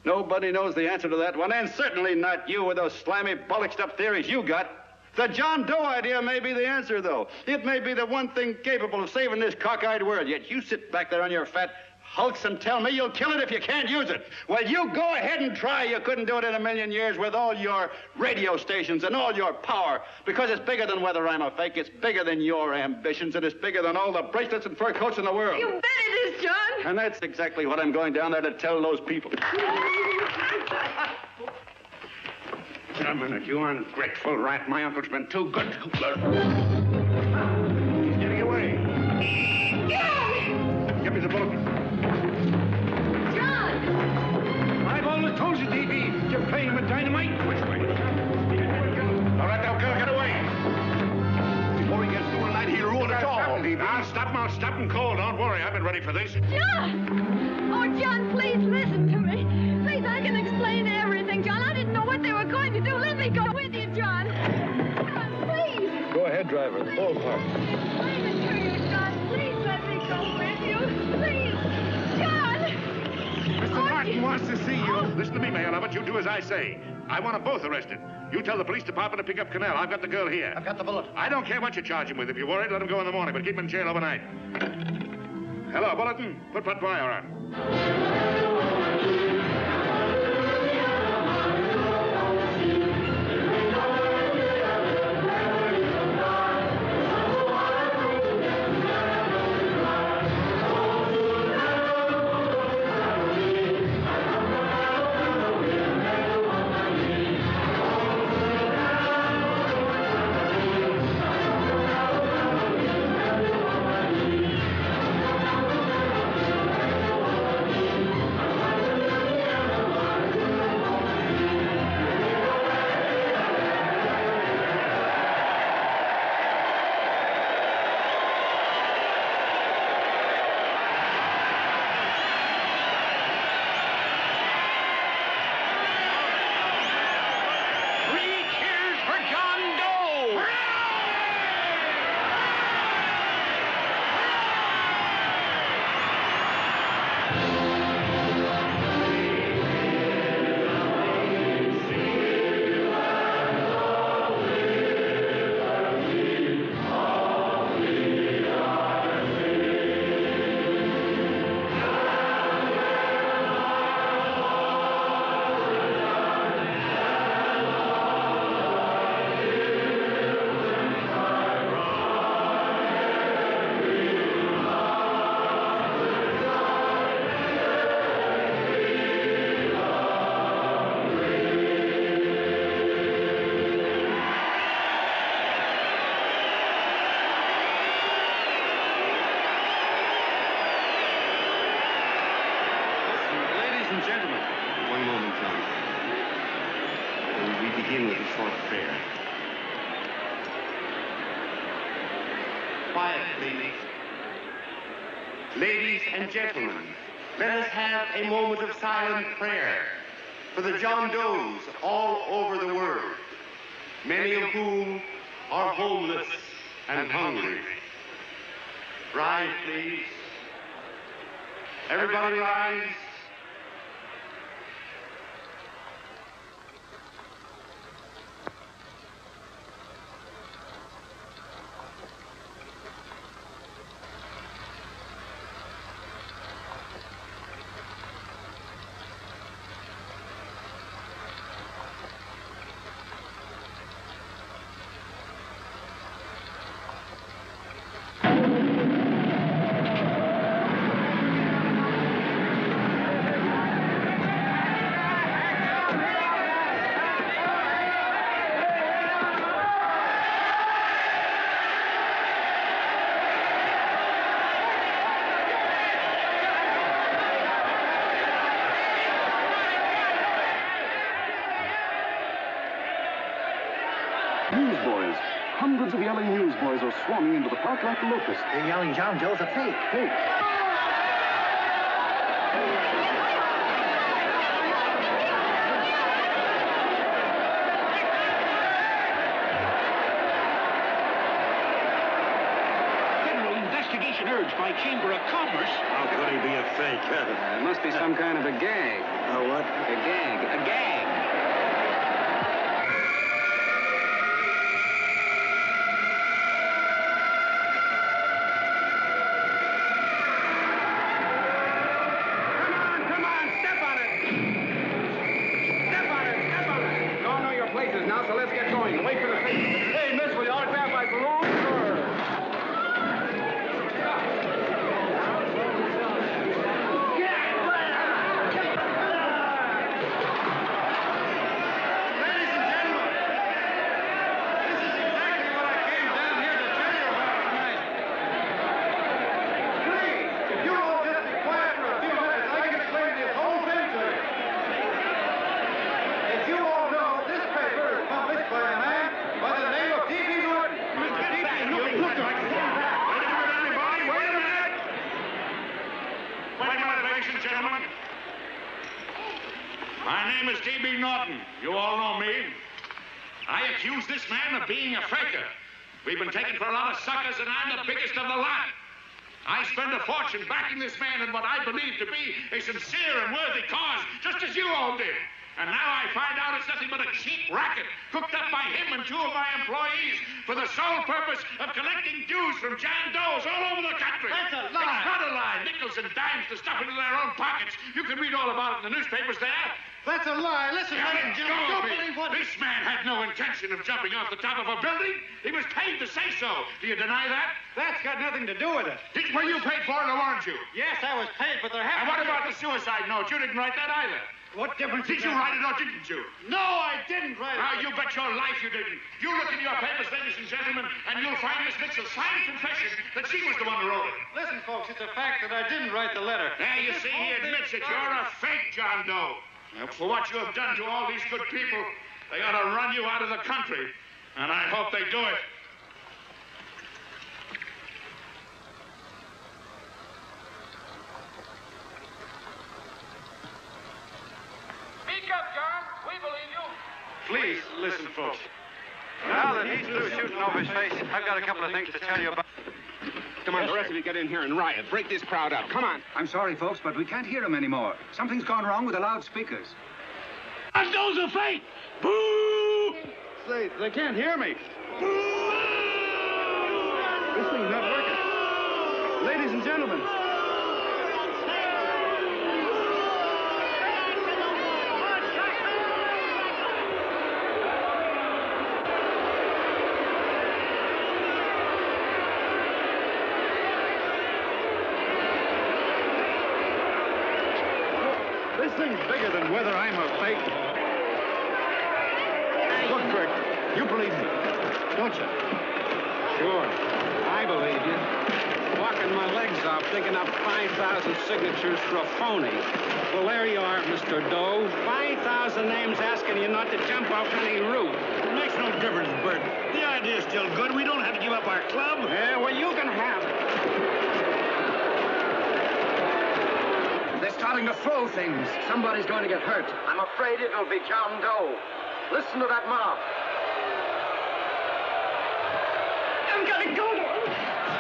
Nobody knows the answer to that one, and certainly not you with those slimy, bollocksed-up theories you got. The John Doe idea may be the answer, though. It may be the one thing capable of saving this cockeyed world, yet you sit back there on your fat, hulks and tell me you'll kill it if you can't use it. Well, you go ahead and try. You couldn't do it in a million years with all your radio stations and all your power, because it's bigger than whether I'm a fake. It's bigger than your ambitions, and it's bigger than all the bracelets and fur coats in the world. You bet it is, John. And that's exactly what I'm going down there to tell those people. A minute, you ungrateful rat. My uncle's been too good to you. He's getting away. Give me the bullet. John! I've always told you, D.B., you're playing with dynamite. Which way? All right, now, girl, get away. Before he gets through tonight, he'll ruin it all. I'll stop him cold. Don't worry, I've been ready for this. John! Oh, John, please listen to me. Please, I can explain everything, John. I didn't know what they were going to do. Let me go with you, John. John, please. Go ahead, driver. Ballpark. Leave it to you, John. Please let me go with you. Please. John! Mr. Martin wants to see you. Listen to me, Mayor Lovett. You do as I say. I want them both arrested. You tell the police department to pick up Cannell. I've got the girl here. I've got the bullet. I don't care what you charge him with. If you're worried, let him go in the morning, but keep him in jail overnight. Hello, Bulletin. Put wire on. Quiet, please. Ladies and gentlemen, let us have a moment of silent prayer for the John Does all over the world, many of whom are homeless and hungry. Rise, please. Everybody rise. Newsboys. Hundreds of yelling newsboys are swarming into the park like locusts. They're yelling John Doe's a fake. Fake. Federal investigation urged by Chamber of Commerce. How could he be a fake? It must be some kind of a gag. A what? A gag. A gag. Wait a minute! Wait a minute, ladies and gentlemen. My name is D.B. Norton. You all know me. I accuse this man of being a faker. We've been taken for a lot of suckers, and I'm the biggest of the lot. I spend a fortune backing this man in what I believe to be a sincere and worthy cause, just as you all did. And now I find out it's nothing but a cheap racket cooked up by him and two of my employees for the sole purpose of collecting dues from John Does all over the country. That's a lie. It's not a lie. Nickels and dimes to stuff into their own pockets. You can read all about it in the newspapers there. That's a lie. Listen, ladies and gentlemen, don't believe what... This man had no intention of jumping off the top of a building. He was paid to say so. Do you deny that? That's got nothing to do with it. Were you paid for it or weren't you? Yes, I was paid, but there happened... And what about the suicide note? You didn't write that either. What difference Did you write it or didn't you? No, I didn't write it. Now, you bet your life you didn't. You look in your papers, ladies and gentlemen, and you'll find Miss Mitchell's signed confession that she was the one who wrote it. Listen, folks, it's a fact that I didn't write the letter. There, you see, he admits it. You're a fake, John Doe. Now, for what you have done to all these good people, they ought to run you out of the country. And I hope they do it. Speak up, John. We believe you. Please, listen, folks. Now that he's through shooting over his face, I've got a couple of things to tell you about... Come on, the rest of you get in here and riot. Break this crowd up. Come on. I'm sorry, folks, but we can't hear him anymore. Something's gone wrong with the loudspeakers. And those are fake. Boo! They can't hear me. This thing's not working. Ladies and gentlemen. This thing's bigger than whether I'm a fake. Look, Bert, you believe me, don't you? Sure, I believe you. Walking my legs off, digging up 5,000 signatures for a phony. Well, there you are, Mr. Doe. 5,000 names asking you not to jump off any roof. It makes no difference, Bert. The idea's still good. We don't have to give up our club. Yeah, well, you can have it. They're starting to throw things. Somebody's going to get hurt. I'm afraid it'll be John Doe. Listen to that mob. I'm gonna go to him.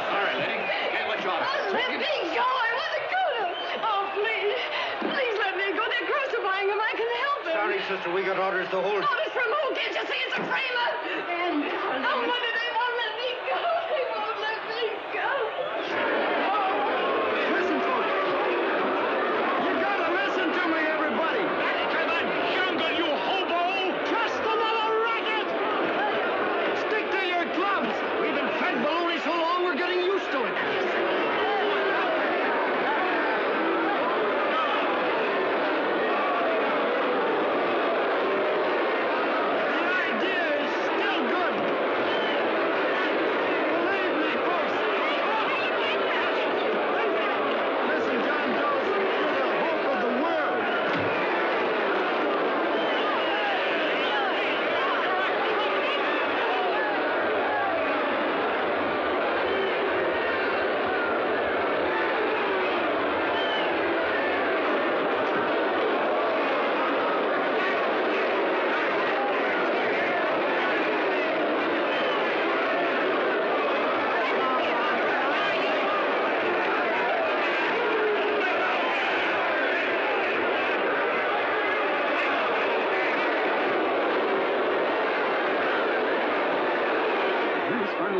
All right, lady. Hey, what you ought to... Let me go. I want to go to him. Oh, please. Please let me go. They're crucifying him. I can help him. Sorry, sister. We got orders to hold... Orders from who? Can't you see it's a framer? Oh, Mother, they won't let me go. They won't let me go. Listen, folks. You gotta listen to me, everybody. Back to the jungle, you hobo! Just another racket. Stick to your clubs. We've been fed baloney so long, we're getting used to it.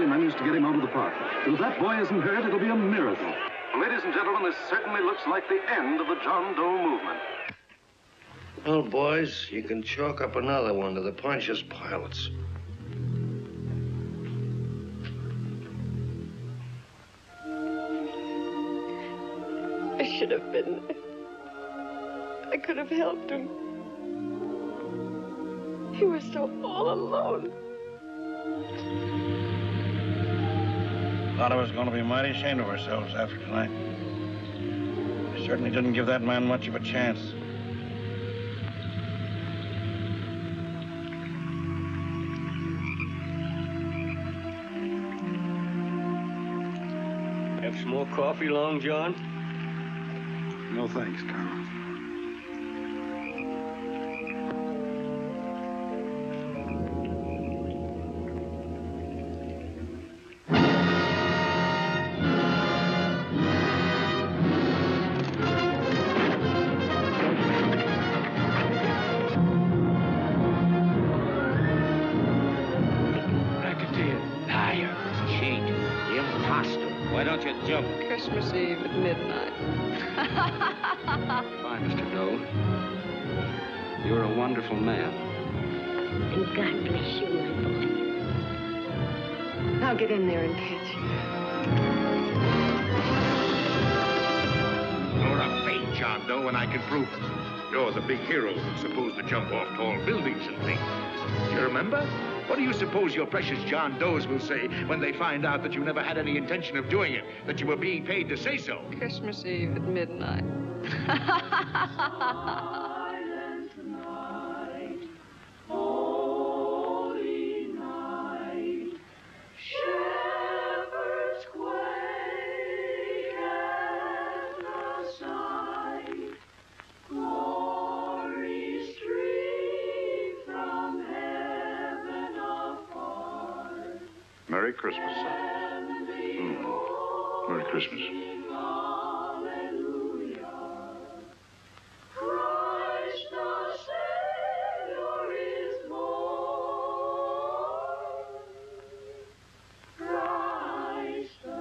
Managed to get him out of the park. If that boy isn't hurt, it'll be a miracle. Ladies and gentlemen, this certainly looks like the end of the John Doe movement. Well, boys, you can chalk up another one to the Pontius Pilates. I should have been there. I could have helped him. He was so all alone. Thought I was going to be mighty ashamed of ourselves after tonight. We certainly didn't give that man much of a chance. Have some more coffee, Long John? No thanks, Carl. Why don't you jump? Christmas Eve at midnight. Bye, Mr. Doe. You're a wonderful man. And God bless you, my boy. Now get in there and catch. You're a fake John Doe, and I can prove it. You're the big hero who's supposed to jump off tall buildings and things. Do you remember? What do you suppose your precious John Does will say when they find out that you never had any intention of doing it, that you were being paid to say so? Christmas Eve at midnight. Holy night, shepherds quake at the sight, glory stream from heaven afar. Merry Christmas, son. Merry Christmas. Christ the Savior is born. Christ the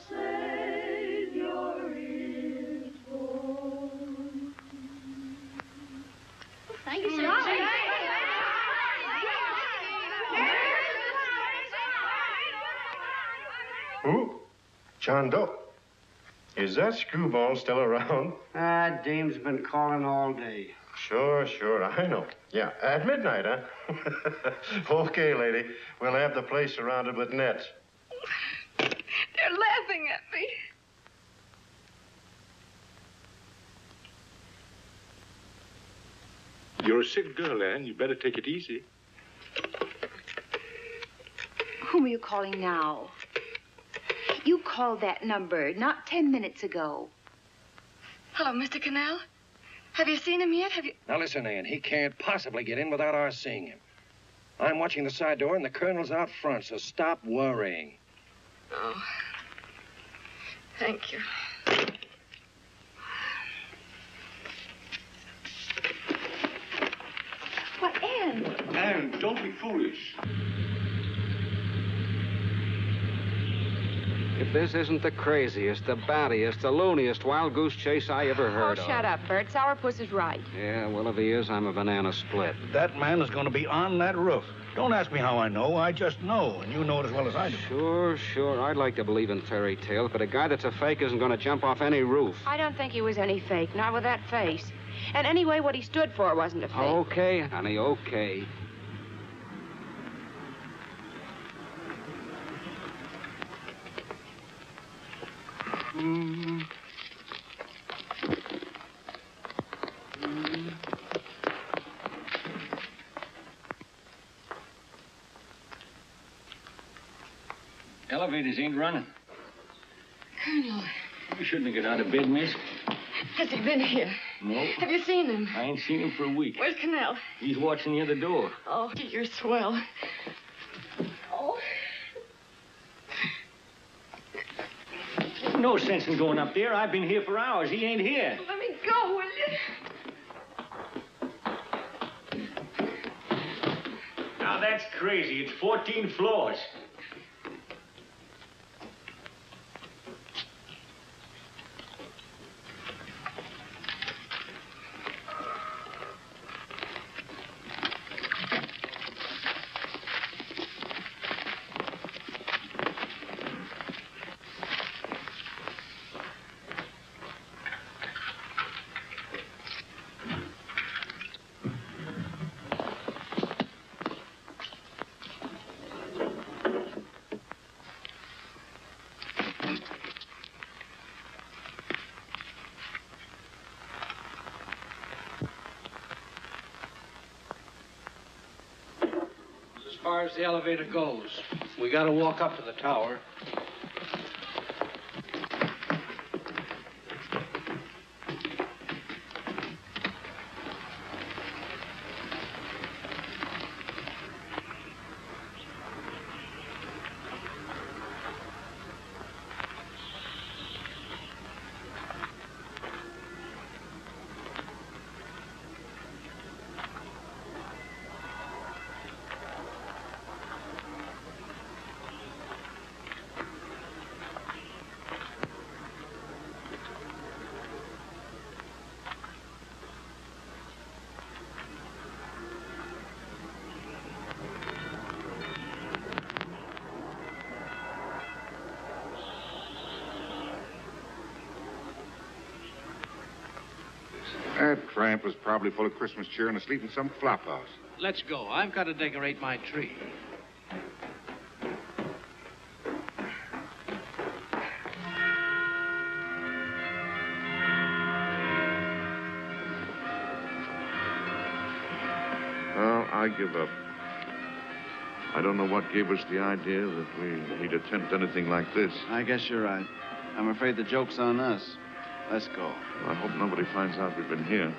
Savior is born. Thank you, sir. Who? John Doe. Is that screwball still around? Dame's been calling all day. Sure, I know. Yeah, at midnight, huh? Okay, lady. We'll have the place surrounded with nets. They're laughing at me. You're a sick girl, Anne. You better take it easy. Whom are you calling now? You called that number not 10 minutes ago. Hello, Mr. Cannell. Have you seen him yet? Have you... Now, listen, Ann. He can't possibly get in without our seeing him. I'm watching the side door, and the colonel's out front, so stop worrying. Oh. Thank you. What, Anne? Anne, don't be foolish. If this isn't the craziest, the battiest, the looniest wild goose chase I ever heard of. Oh, shut up, Bert. Sourpuss is right. Yeah, well, if he is, I'm a banana split. That man is going to be on that roof. Don't ask me how I know. I just know, and you know it as well as I do. Sure. I'd like to believe in fairy tales, but a guy that's a fake isn't going to jump off any roof. I don't think he was any fake, not with that face. And anyway, what he stood for wasn't a fake. Okay, honey, okay. Elevators ain't running. Colonel, You shouldn't have got out of bed, miss. has he been here? No. Have you seen him? I ain't seen him for a week. Where's Cannell? He's watching the other door. Oh, you're swell. Oh. No sense in going up there. I've been here for hours. He ain't here. Let me go, will you? Now, that's crazy. It's 14 floors. As far as the elevator goes, we gotta walk up to the tower. That tramp was probably full of Christmas cheer and asleep in some flop house. Let's go. I've got to decorate my tree. Well, I give up. I don't know what gave us the idea that we'd attempt anything like this. I guess you're right. I'm afraid the joke's on us. Let's go. I hope nobody finds out we've been here.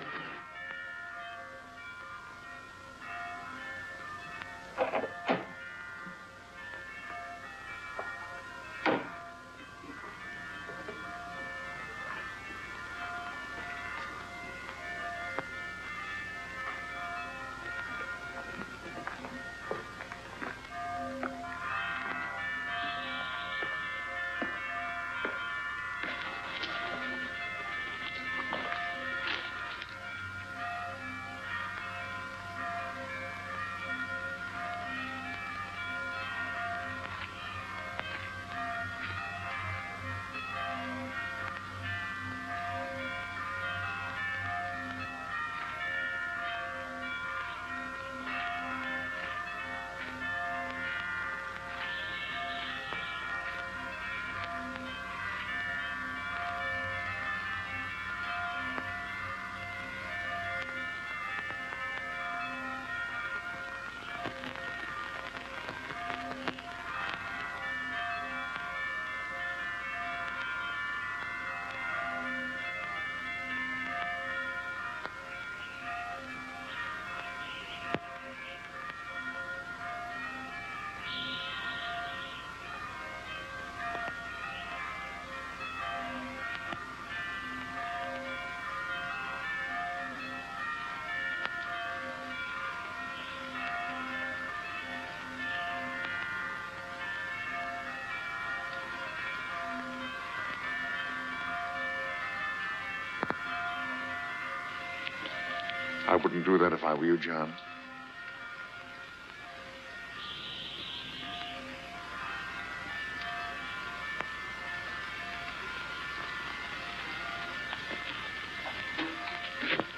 I wouldn't do that if I were you, John.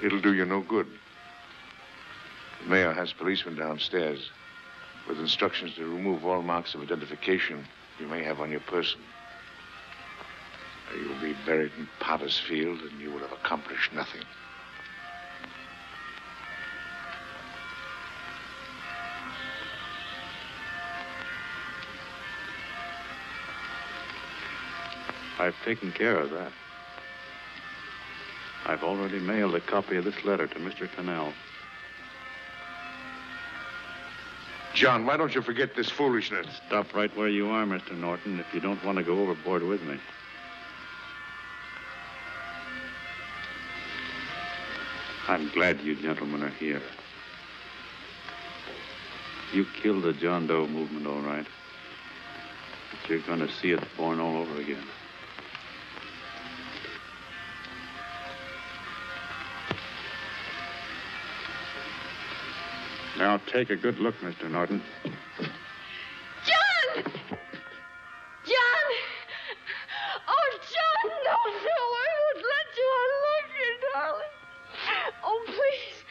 It'll do you no good. The mayor has policemen downstairs with instructions to remove all marks of identification you may have on your person. You'll be buried in Potter's Field, and you will have accomplished nothing. I've taken care of that. I've already mailed a copy of this letter to Mr. Cannell. John, why don't you forget this foolishness? Stop right where you are, Mr. Norton, if you don't want to go overboard with me. I'm glad you gentlemen are here. You killed the John Doe movement, all right. But you're going to see it born all over again. Now, take a good look, Mr. Norton. John! John! Oh, John, no, I won't let you. I love you, darling. Oh, please.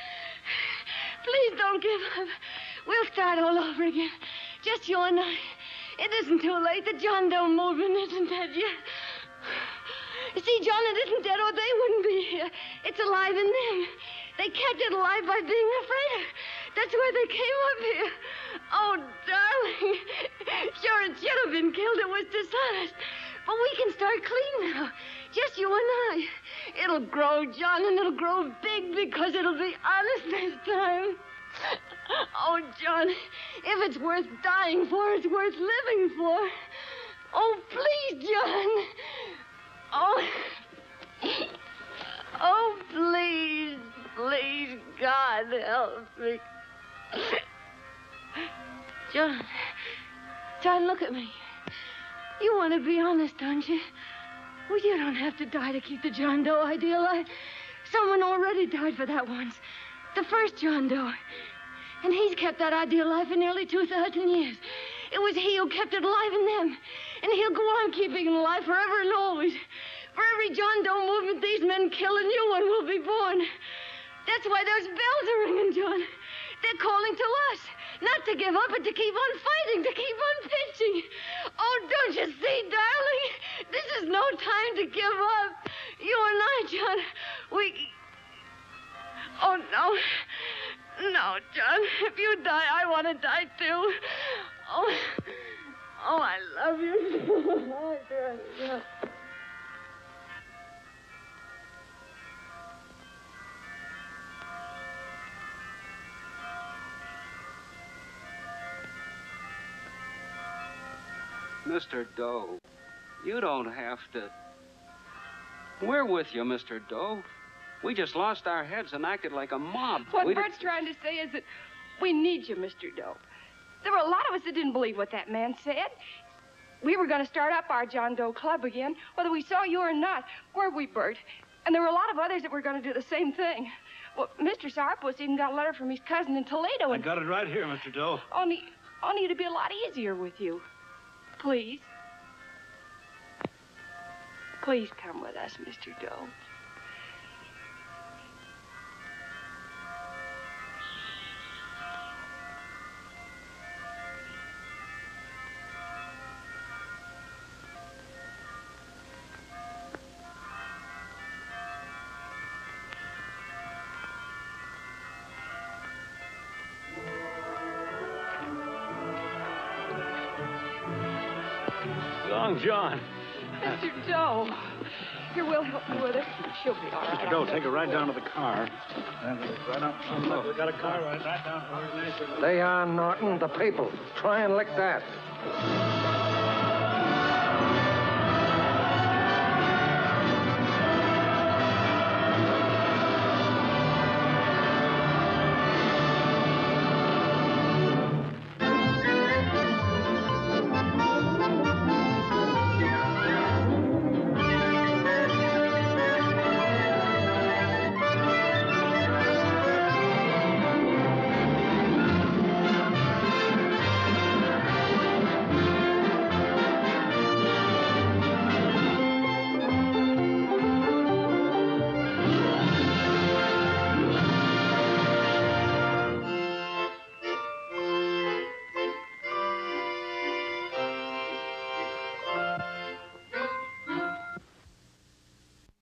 Please don't give up. We'll start all over again. Just you and I. It isn't too late. The John Doe movement isn't dead yet. You see, John, it isn't dead or they wouldn't be here. It's alive in them. They kept it alive by being afraid of it. That's why they came up here. Oh, darling. Sure, it should have been killed. It was dishonest. But we can start clean now. Just you and I. It'll grow, John, and it'll grow big because it'll be honest this time. Oh, John, if it's worth dying for, it's worth living for. Oh, please, John. Oh. Oh, please, please, God, help me. John, look at me. You want to be honest, don't you? Well, you don't have to die to keep the John Doe idea alive. Someone already died for that once. The first John Doe. And he's kept that idea alive for nearly 2,000 years. It was he who kept it alive in them. And he'll go on keeping it alive forever and always. For every John Doe movement these men kill, a new one will be born. That's why those bells are ringing, John. They're calling to us. Not to give up, but to keep on fighting, to keep on pitching. Oh, don't you see, darling? This is no time to give up. You and I, John, we... Oh, no. No, John. If you die, I want to die, too. Oh, I love you. Oh, John. Mr. Doe, you don't have to. We're with you, Mr. Doe. We just lost our heads and acted like a mob. What Bert's trying to say is that we need you, Mr. Doe. There were a lot of us that didn't believe what that man said. We were going to start up our John Doe Club again, whether we saw you or not. Weren't we, Bert? And there were a lot of others that were going to do the same thing. Well, Mr. Sourpuss even got a letter from his cousin in Toledo. I got it right here, Mr. Doe. Only it'd be a lot easier with you. Please. Please come with us, Mr. Doe. Long John. Mr. Doe. Here, we'll help you with her. She'll be all right. Mr. Doe, take her right down to the car. Right up. Look, we got a car right down to her. They are, Norton, the people. Try and lick that.